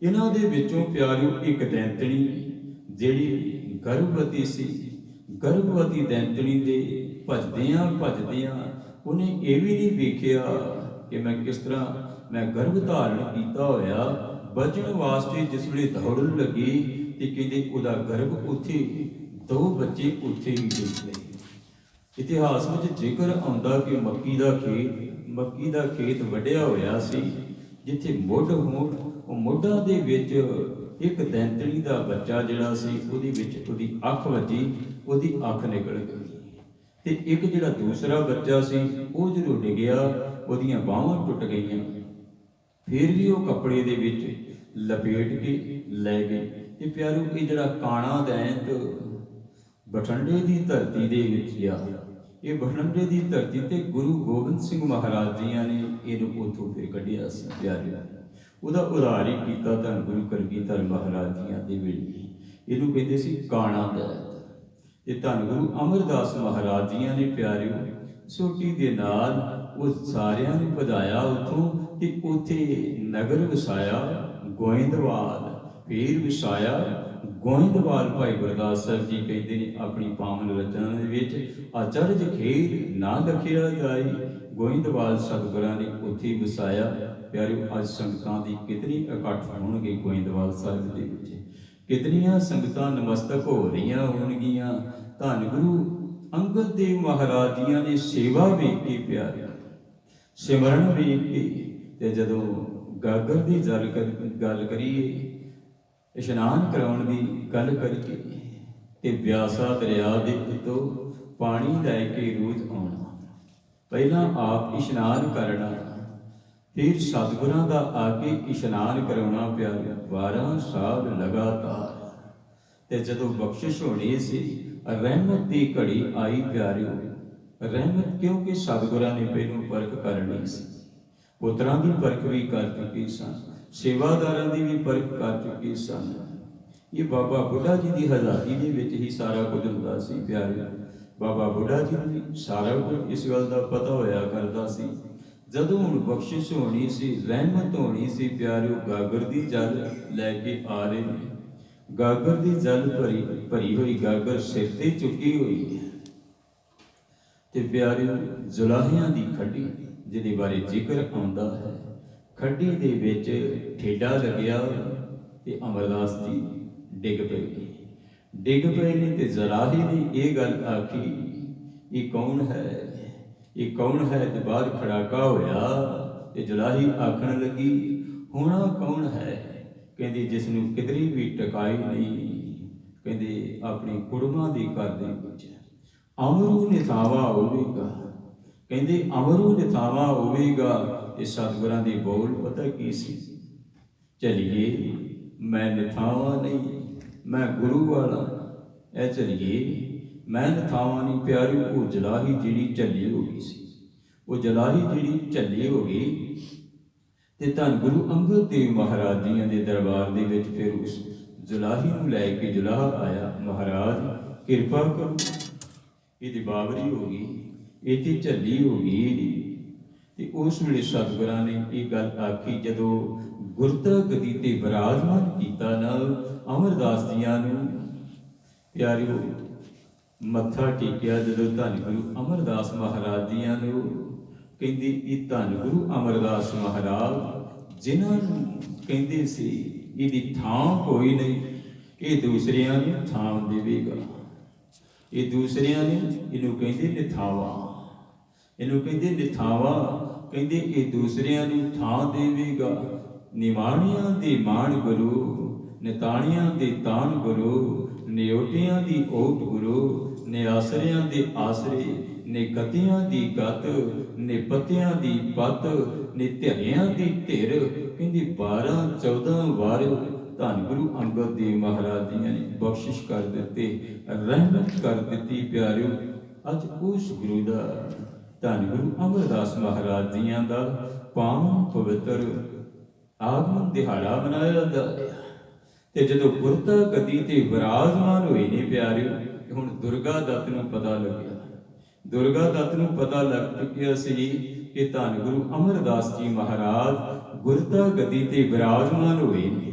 Speaker 1: ਇਹਨਾਂ ਦੇ ਵਿੱਚੋਂ ਪਿਆਰਿਓ ਇੱਕ ਦੈਂਤਣੀ ਜਿਹੜੀ ਗਰਭਵਤੀ ਸੀ, ਗਰਭਵਤੀ ਦੈਂਤਣੀ ਦੇ ਭੱਜਦਿਆਂ ਉਹਨੇ ਇਹ ਵੀ ਨਹੀਂ ਵੇਖਿਆ ਕਿ ਮੈਂ ਕਿਸ ਤਰ੍ਹਾਂ ਮੈਂ ਗਰਭ ਧਾਰਨ ਕੀਤਾ ਹੋਇਆ। ਬਚਣ ਵਾਸਤੇ ਜਿਸ ਵੇਲੇ ਦੌੜਨ ਲੱਗੀ ਤੇ ਕਹਿੰਦੇ ਉਹਦਾ ਗਰਭ ਉੱਥੇ, 2 ਬੱਚੇ ਉੱਥੇ ਹੀ ਡਿੱਗ ਗਏ। ਇਤਿਹਾਸ ਵਿੱਚ ਜ਼ਿਕਰ ਆਉਂਦਾ ਕਿ ਮੱਕੀ ਦਾ ਖੇਤ ਵੱਢਿਆ ਹੋਇਆ ਸੀ, ਜਿੱਥੇ ਮੁੱਢ ਹੋਣ, ਉਹ ਮੁੱਢਾਂ ਦੇ ਵਿੱਚ ਇੱਕ ਦੈਂਤਣੀ ਦਾ ਬੱਚਾ ਜਿਹੜਾ ਸੀ, ਉਹਦੇ ਵਿੱਚ ਉਹਦੀ ਅੱਖ ਵੱਜੀ, ਉਹਦੀ ਅੱਖ ਨਿਕਲ ਗਈ। ਤੇ ਇੱਕ ਜਿਹੜਾ ਦੂਸਰਾ ਬੱਚਾ ਸੀ, ਉਹ ਜਦੋਂ ਡਿੱਗਿਆ ਉਹਦੀਆਂ ਬਾਹਾਂ ਟੁੱਟ ਗਈਆਂ। ਫਿਰ ਵੀ ਉਹ ਕੱਪੜੇ ਦੇ ਵਿੱਚ ਲਪੇਟ ਕੇ ਲੈ ਗਏ। ਤੇ ਪਿਆਰੋ, ਇਹ ਜਿਹੜਾ ਕਾਣਾ ਦੈਂਤ ਬਠਿੰਡੇ ਦੀ ਧਰਤੀ ਦੇ ਵਿੱਚ ਗਿਆ, ਇਹ ਬਠਿੰਡੇ ਦੀ ਧਰਤੀ ਤੇ ਗੁਰੂ ਗੋਬਿੰਦ ਸਿੰਘ ਮਹਾਰਾਜ ਜੀਆਂ ਨੇ ਇਹਨੂੰ ਉੱਥੋਂ ਫਿਰ ਕੱਢਿਆ ਸੀ। ਪਿਆਰਿਓ, ਉਹਦਾ ਉਧਾਰ ਹੀ ਕੀਤਾ ਧੰਨ ਗੁਰੂ ਕਲਗੀਧਰ ਮਹਾਰਾਜ ਜੀਆਂ ਦੇ ਵੇਲੇ। ਇਹਨੂੰ ਕਹਿੰਦੇ ਸੀ ਕਾਣਾ ਦੈਂਤ। ਤੇ ਧੰਨ ਗੁਰੂ ਅਮਰਦਾਸ ਮਹਾਰਾਜ ਜੀਆਂ ਨੇ ਪਿਆਰਿਓ ਸੋਟੀ ਦੇ ਨਾਲ ਉਹ ਸਾਰਿਆਂ ਨੂੰ ਭਜਾਇਆ ਉੱਥੋਂ, ਤੇ ਉੱਥੇ ਨਗਰ ਵਸਾਇਆ ਗੋਇੰਦਵਾਲ। ਫਿਰ ਵਸਾਇਆ ਗੋਇੰਦਵਾਲ। ਭਾਈ ਗੁਰਦਾਸ ਸਾਹਿਬ ਜੀ ਕਹਿੰਦੇ ਨੇ ਆਪਣੀ ਪਾਵਨ ਰਚਨਾ ਦੇ ਵਿੱਚ, ਅਚਰਜ ਖੇਡ ਨਾ ਲਖਿਆ ਜਾਏ, ਗੋਇੰਦਵਾਲ ਸਤਿਗੁਰਾਂ ਨੇ ਉੱਥੇ ਵਸਾਇਆ। ਪਿਆਰਿਓ, ਅੱਜ ਸੰਗਤਾਂ ਦੀ ਕਿਤਨੀ ਇਕੱਠ ਹੋਣਗੇ ਗੋਇੰਦਵਾਲ ਸਾਹਿਬ ਦੇ ਵਿੱਚ, ਕਿਤਨੀਆਂ ਸੰਗਤਾਂ ਨਮਸਤਕ ਹੋ ਰਹੀਆਂ ਹੋਣਗੀਆਂ। ਧੰਨ ਗੁਰੂ ਅੰਗਦ ਦੇਵ ਮਹਾਰਾਜ ਜੀਆਂ ਨੇ ਸੇਵਾ ਵੇਖ ਕੇ ਪਿਆਰਿਓ, ਸਿਮਰਨ ਵੇਖ ਕੇ, ਤੇ ਜਦੋਂ ਗਾਗਰ ਦੀ ਗੱਲ ਕਰੀਏ, ਇਸ਼ਨਾਨ ਕਰਾਉਣ ਦੀ ਗੱਲ ਕਰੀਏ, ਤੇ ਬਿਆਸਾ ਦਰਿਆ ਦੇ ਉੱਤੋਂ ਪਾਣੀ ਲੈ ਕੇ ਰੋਜ਼ ਆਉਣਾ। ਪਹਿਲਾਂ ਆਪ ਇਸ਼ਨਾਨ ਕਰਨਾ, ਫਿਰ ਸਤਿਗੁਰਾਂ ਦਾ ਆ ਕੇ ਇਸ਼ਨਾਨ ਕਰਾਉਣਾ। ਪਿਆਰਿਓ, 12 ਸਾਲ ਲਗਾਤਾਰ। ਤੇ ਜਦੋਂ ਬਖਸ਼ਿਸ਼ ਹੋਣੀ ਸੀ, ਰਹਿਮਤ ਦੀ ਘੜੀ ਆਈ। ਪਿਆਰਿਓ, ਰਹਿਮਤ ਕਿਉਂਕਿ ਸਤਿਗੁਰਾਂ ਨੇ ਪਹਿਲੋਂ ਪਰਖ ਕਰਨੀ ਸੀ, ਪੁੱਤਰਾਂ ਦੀ ਪਰਖ ਵੀ ਕਰ ਚੁੱਕੇ ਸਨ, ਸੇਵਾਦਾਰਾਂ ਦੀ ਵੀ ਪਰਖ ਕਰ ਚੁੱਕੇ ਸਨ। ਇਹ ਬਾਬਾ ਬੁੱਢਾ ਜੀ ਦੀ ਹਜ਼ਾਰੀ ਦੇ ਵਿੱਚ ਹੀ ਸਾਰਾ ਕੁਝ ਹੁੰਦਾ ਸੀ। ਪਿਆਰਿਓ, ਬਾਬਾ ਬੁੱਢਾ ਜੀ ਨੂੰ ਸਾਰਾ ਕੁਝ ਇਸ ਗੱਲ ਦਾ ਪਤਾ ਹੋਇਆ ਕਰਦਾ ਸੀ। ਜਦੋਂ ਹੁਣ ਬਖਸ਼ਿਸ਼ ਹੋਣੀ ਸੀ, ਰਹਿਮਤ ਹੋਣੀ ਸੀ, ਪਿਆਰਿਓ, ਗਾਗਰ ਦੀ ਜਲ ਲੈ ਕੇ ਆ ਰਹੇ ਨੇ। ਗਾਗਰ ਦੀ ਜਲ ਭਰੀ ਹੋਈ ਗਾਗਰ ਸਿਰ ਤੇ ਚੁੱਕੀ ਹੋਈ ਹੈ। ਤੇ ਪਿਆਰਿਓ, ਜੁਲਾਹਿਆਂ ਦੀ ਖੱਡੀ ਜਿਹਦੇ ਬਾਰੇ ਜ਼ਿਕਰ ਆਉਂਦਾ ਹੈ, ਖੱਡੀ ਦੇ ਵਿੱਚ ਠੇਡਾ ਲੱਗਿਆ ਤੇ ਅਮਰਦਾਸ ਜੀ ਡਿੱਗ ਪਏ ਨੇ। ਤੇ ਜੁਲਾਹੀ ਨੇ ਇਹ ਗੱਲ ਆਖੀ, ਇਹ ਕੌਣ ਹੈ, ਇਹ ਕੌਣ ਹੈ? ਤੇ ਬਾਹਰ ਖੜਾਕਾ ਹੋਇਆ ਤੇ ਜੁਲਾਹੀ ਆਖਣ ਲੱਗੀ, ਹੋਣਾ ਕੌਣ ਹੈ? ਕਹਿੰਦੀ, ਜਿਸ ਨੂੰ ਕਿਧਰੇ ਵੀ ਟਿਕਾਈ ਨਹੀਂ, ਕਹਿੰਦੇ ਆਪਣੇ ਕੁੜਮਾਂ ਦੇ ਘਰ ਦੇ ਵਿੱਚ ਅਮਰੂ ਨਿਥਾਵਾ ਹੋਵੇਗਾ। ਕਹਿੰਦੇ ਅਮਰੂ ਨਿਥਾਵਾ ਹੋਵੇਗਾ। ਤੇ ਸਤਿਗੁਰਾਂ ਦੇ ਬੋਲ ਪਤਾ ਕੀ ਸੀ? ਚਲੀਏ ਮੈਂ ਨਿਥਾਵਾ ਨਹੀਂ, ਮੈਂ ਗੁਰੂ ਵਾਲਾ। ਇਹ ਚਲੀਏ ਮੈਂ ਨਿਥਾਵਾ ਨਹੀਂ। ਪਿਆਰਿਓ, ਉਹ ਜਲਾਹੀ ਜਿਹੜੀ ਝੱਲੀ ਹੋ ਗਈ ਸੀ, ਉਹ ਜਲਾਹੀ ਜਿਹੜੀ ਝੱਲੀ ਹੋ ਗਈ। ਤੇ ਧੰਨ ਗੁਰੂ ਅੰਗਦ ਦੇਵ ਮਹਾਰਾਜ ਜੀਆਂ ਦੇ ਦਰਬਾਰ ਦੇ ਵਿੱਚ ਫਿਰ ਉਸ ਜੁਲਾਹੀ ਨੂੰ ਲੈ ਕੇ ਜੁਲਾਹਾ ਆਇਆ। ਮਹਾਰਾਜ ਕਿਰਪਾ ਕਰੋ, ਇਹਦੀ ਬਾਬਰੀ ਹੋ ਗਈ, ਇਹ ਤੇ ਝੱਲੀ ਹੋ ਗਈ। ਤੇ ਉਸ ਵੇਲੇ ਸਤਿਗੁਰਾਂ ਨੇ ਇਹ ਗੱਲ ਆਖੀ, ਜਦੋਂ ਗੁਰਤਾ ਗਦੀ ਤੇ ਵਿਰਾਜਮਾਨ ਕੀਤਾ ਨਾ ਅਮਰਦਾਸ ਜੀਆਂ ਨੂੰ। ਪਿਆਰਿਓ, ਮੱਥਾ ਟੇਕਿਆ ਜਦੋਂ ਧੰਨ ਗੁਰੂ ਅਮਰਦਾਸ ਮਹਾਰਾਜ ਜੀਆਂ ਨੂੰ। ਕਹਿੰਦੇ ਇਹ ਧੰਨ ਗੁਰੂ ਅਮਰਦਾਸ ਮਹਾਰਾਜ ਜਿਨ੍ਹਾਂ ਨੂੰ ਕਹਿੰਦੇ ਸੀ ਇਹਦੀ ਥਾਂ ਕੋਈ ਨਹੀਂ, ਇਹ ਦੂਸਰਿਆਂ ਨੂੰ ਥਾਂ ਦੇਵੇਗਾ। ਇਹ ਦੂਸਰਿਆਂ ਨੂੰ ਇਹਨੂੰ ਕਹਿੰਦੇ ਨਿਥਾਵਾ, ਇਹਨੂੰ ਕਹਿੰਦੇ ਨਿਥਾਵਾ। ਕਹਿੰਦੇ ਇਹ ਦੂਸਰਿਆਂ ਨੂੰ ਥਾਂ ਦੇਵੇਗਾ। ਨਿਮਾਣਿਆਂ ਦੇ ਮਾਣ ਗੁਰੂ, ਨਿਤਾਣਿਆਂ ਦੇ ਤਾਣ ਗੁਰੂ, ਨਿਓਟਿਆਂ ਦੀ ਓਟ ਗੁਰੂ, ਨਿਆਸਰਿਆਂ ਦੇ ਆਸਰੇ, ਨੇ ਗਤਿਆਂ ਦੀ ਗਤ, ਨੇ ਪੱਤਿਆਂ ਦੀ ਪੱਤ, ਨੇ ਧਿਰਿਆਂ ਦੀ ਧਿਰ। ਕਹਿੰਦੀ 12 14 ਵਾਰ ਧੰਨ ਗੁਰੂ ਅੰਗਦ ਦੇਵ ਮਹਾਰਾਜ ਜੀਆਂ ਨੇ ਬਖਸ਼ਿਸ਼ ਕਰ ਦਿੱਤੇ, ਰਹਿਮਤ ਕਰ ਦਿੱਤੀ ਪਿਆਰਿਓ। ਅੱਜ ਉਸ ਗੁਰੂ ਦਾ, ਧੰਨ ਗੁਰੂ ਅਮਰਦਾਸ ਮਹਾਰਾਜ ਜੀਆਂ ਦਾ ਪਾਵਨ ਪਵਿੱਤਰ ਆਗਮਨ ਦਿਹਾੜਾ ਮਨਾਇਆ ਜਾਂਦਾ ਹੈ। ਤੇ ਜਦੋਂ ਗੁਰਤਾ ਗੱਦੀ ਤੇ ਵਿਰਾਜਮਾਨ ਹੋਏ ਨੇ ਪਿਆਰਿਓ, ਹੁਣ ਦੁਰਗਾ ਦੱਤ ਨੂੰ ਪਤਾ ਲੱਗਿਆ, ਦੁਰਗਾ ਦੱਤ ਨੂੰ ਪਤਾ ਲੱਗ ਚੁੱਕਿਆ ਸੀ ਕਿ ਧੰਨ ਗੁਰੂ ਅਮਰਦਾਸ ਜੀ ਮਹਾਰਾਜ ਗੁਰਤਾ ਗੱਦੀ ਤੇ ਵਿਰਾਜਮਾਨ ਹੋਏ ਨੇ,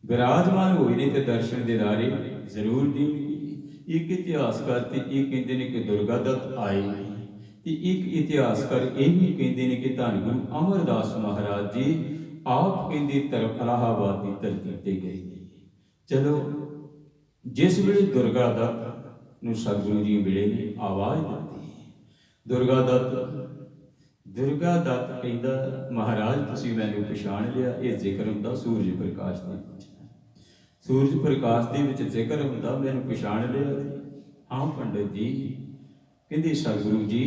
Speaker 1: ਵਿਰਾਜਮਾਨ ਹੋਏ ਨੇ ਤੇ ਦਰਸ਼ਨ ਦਿਦਾਰੇ ਜ਼ਰੂਰ ਦੇਣਗੇ। ਇੱਕ ਇਤਿਹਾਸਕਾਰ ਤੇ ਇਹ ਕਹਿੰਦੇ ਨੇ ਕਿ ਦੁਰਗਾ ਦੱਤ ਆਏ, ਤੇ ਇੱਕ ਇਤਿਹਾਸਕਾਰ ਇਹ ਵੀ ਕਹਿੰਦੇ ਨੇ ਕਿ ਧੰਨ ਗੁਰੂ ਅਮਰਦਾਸ ਮਹਾਰਾਜ ਜੀ ਆਪ ਕਹਿੰਦੇ ਤਰਫ ਇਲਾਹਾਬਾਦ ਦੀ ਧਰਤੀ ਤੇ ਗਏ ਨੇ। ਚਲੋ, ਜਿਸ ਵੇਲੇ ਦੁਰਗਾ ਦੱਤ ਨੂੰ ਸਤਿਗੁਰੂ ਜੀ ਮਿਲੇ ਨੇ, ਆਵਾਜ਼ ਦਿੱਤੀ, ਦੁਰਗਾ ਦੱਤ ਕਹਿੰਦਾ, ਮਹਾਰਾਜ ਤੁਸੀਂ ਮੈਨੂੰ ਪਛਾਣ ਲਿਆ। ਇਹ ਜ਼ਿਕਰ ਹੁੰਦਾ ਸੂਰਜ ਪ੍ਰਕਾਸ਼ ਦੇ ਵਿੱਚ, ਸੂਰਜ ਪ੍ਰਕਾਸ਼ ਦੇ ਵਿੱਚ ਜ਼ਿਕਰ ਹੁੰਦਾ, ਮੈਨੂੰ ਪਛਾਣ ਲਿਆ। ਹਾਂ ਪੰਡਤ ਜੀ, ਕਹਿੰਦੇ ਸਤਿਗੁਰੂ ਜੀ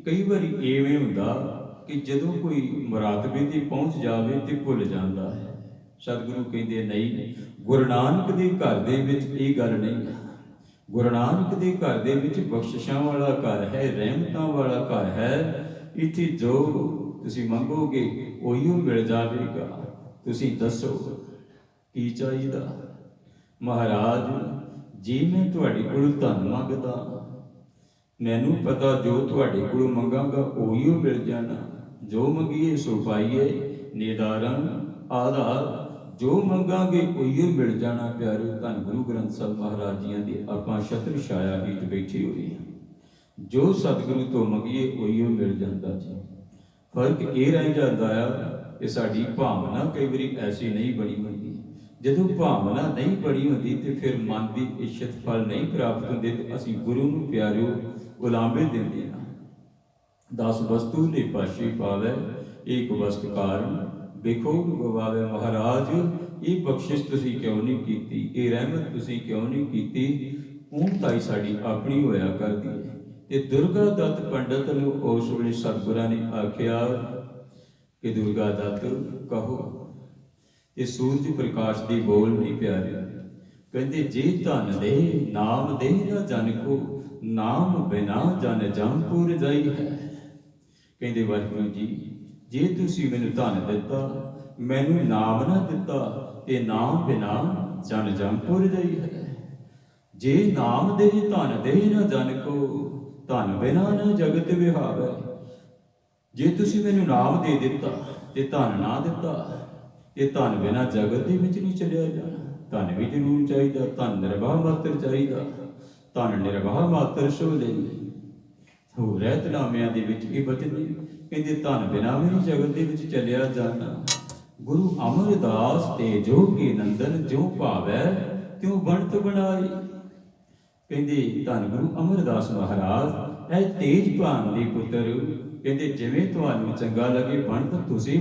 Speaker 1: ਕਈ ਵਾਰੀ ਇਵੇਂ ਹੁੰਦਾ ਕਿ ਜਦੋਂ ਕੋਈ ਮੁਰਾਤਬੇ ਤੇ ਪਹੁੰਚ ਜਾਵੇ ਤੇ ਭੁੱਲ ਜਾਂਦਾ ਹੈ। ਸਤਿਗੁਰੂ ਕਹਿੰਦੇ ਨਹੀਂ, ਗੁਰੂ ਨਾਨਕ ਦੇ ਘਰ ਦੇ ਵਿੱਚ ਇਹ ਗੱਲ ਨਹੀਂ ਹੈ। ਗੁਰੂ ਨਾਨਕ ਦੇ ਘਰ ਦੇ ਵਿੱਚ ਬਖਸ਼ਿਸ਼ਾਂ ਵਾਲਾ ਘਰ ਹੈ, ਰਹਿਮਤਾਂ ਵਾਲਾ ਘਰ ਹੈ। ਇੱਥੇ ਜੋ ਤੁਸੀਂ ਮੰਗੋਗੇ ਉਹੀਓ ਮਿਲ ਜਾਵੇਗਾ। ਤੁਸੀਂ ਦੱਸੋ ਕੀ ਚਾਹੀਦਾ? ਮਹਾਰਾਜ ਜੀ ਮੈਂ ਤੁਹਾਡੇ ਕੋਲ ਧਨ ਮੰਗਦਾ, ਮੈਨੂੰ ਪਤਾ ਜੋ ਤੁਹਾਡੇ ਕੋਲ ਮੰਗਾਂਗਾ ਉਹੀਓ ਮਿਲ ਜਾਣਾ। ਜੋ ਮੰਗੀਏ ਸੋ ਪਾਈਏ, ਨਿਦਾਰਨ ਆਧਾਰ, ਜੋ ਮੰਗਾਂਗੇ ਉਹੀਓ ਮਿਲ ਜਾਣਾ। ਪਿਆਰਿਓ, ਧੰਨ ਗੁਰੂ ਗ੍ਰੰਥ ਸਾਹਿਬ ਮਹਾਰਾਜ ਜੀਆਂ ਦੀ ਆਪਾਂ ਛਤਰ ਛਾਇਆ ਹੇਠ ਬੈਠੇ ਹੋਏ ਹਾਂ। ਜੋ ਸਤਿਗੁਰੂ ਤੋਂ ਮੰਗੀਏ ਉਹੀਓ ਮਿਲ ਜਾਂਦਾ ਜੀ। ਫਰਕ ਇਹ ਰਹਿ ਜਾਂਦਾ ਆ ਕਿ ਸਾਡੀ ਭਾਵਨਾ ਕਈ ਵਾਰੀ ਐਸੀ ਨਹੀਂ ਬਣੀ ਹੁੰਦੀ। ਜਦੋਂ ਭਾਵਨਾ ਨਹੀਂ ਬਣੀ ਹੁੰਦੀ ਤੇ ਫਿਰ ਮਨ ਦੀ ਇੱਛਤ ਫਲ ਨਹੀਂ ਪ੍ਰਾਪਤ ਹੁੰਦੇ ਤੇ ਅਸੀਂ ਗੁਰੂ ਨੂੰ ਪਿਆਰਿਓ ਗੁਲਾਮੇ ਦਿੰਦੇ ਹਾਂ। 10 ਵਸਤੂ ਨੇ ਪਾਸ਼ੀ ਪਾਵੇ, ਇੱਕ ਵਸਤ ਕਾਰਨ ਵੇਖੋ ਗਵਾਵੇ। ਮਹਾਰਾਜ ਇਹ ਬਖਸ਼ਿਸ਼ ਤੁਸੀਂ ਕਿਉਂ ਨਹੀਂ ਕੀਤੀ, ਇਹ ਰਹਿਮਤ ਤੁਸੀਂ ਕਿਉਂ ਨਹੀਂ ਕੀਤੀ? ਉਹ ਤਾਂ ਸਾਡੀ ਆਪਣੀ ਹੋਇਆ ਕਰਦੀ ਹੈ। ਤੇ ਦੁਰਗਾ ਦੱਤ ਪੰਡਤ ਨੂੰ ਉਸ ਵੇਲੇ ਸਤਿਗੁਰਾਂ ਨੇ ਆਖਿਆ ਕਿ ਦੁਰਗਾ ਦੱਤ ਕਹੋ। ਇਹ ਸੂਰਜ ਪ੍ਰਕਾਸ਼ ਦੀ ਬੋਲ ਨਹੀਂ ਪਿਆਰੇ, ਕਹਿੰਦੇ ਜੇ ਧਨ ਦੇ ਨਾਮ ਦੇ ਨਾ ਜਨ ਕੋ, ਨਾਮ ਬਿਨਾ ਜਨ ਜੰਪੁਰ ਜਾਈ ਹੈ। ਕਹਿੰਦੇ ਵਾਹਿਗੁਰੂ ਜੀ ਜੇ ਤੁਸੀਂ ਮੈਨੂੰ ਧਨ ਦਿੱਤਾ, ਮੈਨੂੰ ਨਾਮ ਨਾ ਦਿੱਤਾ ਤੇ ਨਾਮ ਬਿਨਾ ਜਨ ਜੰਪੁਰ ਜਾਈ ਹੈ। ਜੇ ਨਾਮ ਦੇ ਧਨ ਦੇ ਨਾ ਜਨ ਕੋ, ਧਨ ਬਿਨਾ ਨਾ ਜਗਤ ਵਿਹਾਵੈ। ਜੇ ਤੁਸੀਂ ਮੈਨੂੰ ਨਾਮ ਦੇ ਦਿੱਤਾ ਤੇ ਧਨ ਨਾ ਦਿੱਤਾ, ਇਹ ਧਨ ਬਿਨਾ ਜਗਤ ਦੇ ਵਿੱਚ ਨਹੀਂ ਚਲਿਆ ਜਾਣਾ। ਧਨ ਵੀ ਜ਼ਰੂਰ ਚਾਹੀਦਾ, ਧਨ ਨਿਰਵਾਹ ਮਾਤਰ ਚਾਹੀਦਾ। ਧਨ ਨਿਰਵਾਹ ਮਾਤਰ ਸੋ ਲਈ ਹੋ ਰਹਿਤਨਾਮਿਆਂ ਦੇ ਵਿੱਚ ਇਹ ਬਚਨ ਨਹੀਂ। ਕਹਿੰਦੇ ਧਨ ਬਿਨਾ ਵੀ ਨਹੀਂ ਜਗਤ ਦੇ ਵਿੱਚ ਚਲਿਆ ਜਾਣਾ। ਗੁਰੂ ਅਮਰਦਾਸ ਤੇ ਜੋ ਕੀ ਨੰਦਨ, ਜੋ ਭਾਵੈ ਤਿਉ ਬਣਤ ਬਣਾਈ। ਕਹਿੰਦੇ ਧੰਨ ਗੁਰੂ ਅਮਰਦਾਸ ਮਹਾਰਾਜ ਇਹ ਤੇਜ ਭਾਨ ਦੇ ਪੁੱਤਰ, ਕਹਿੰਦੇ ਜਿਵੇਂ ਤੁਹਾਨੂੰ ਚੰਗਾ ਲੱਗੇ ਬਣਤ ਤੁਸੀਂ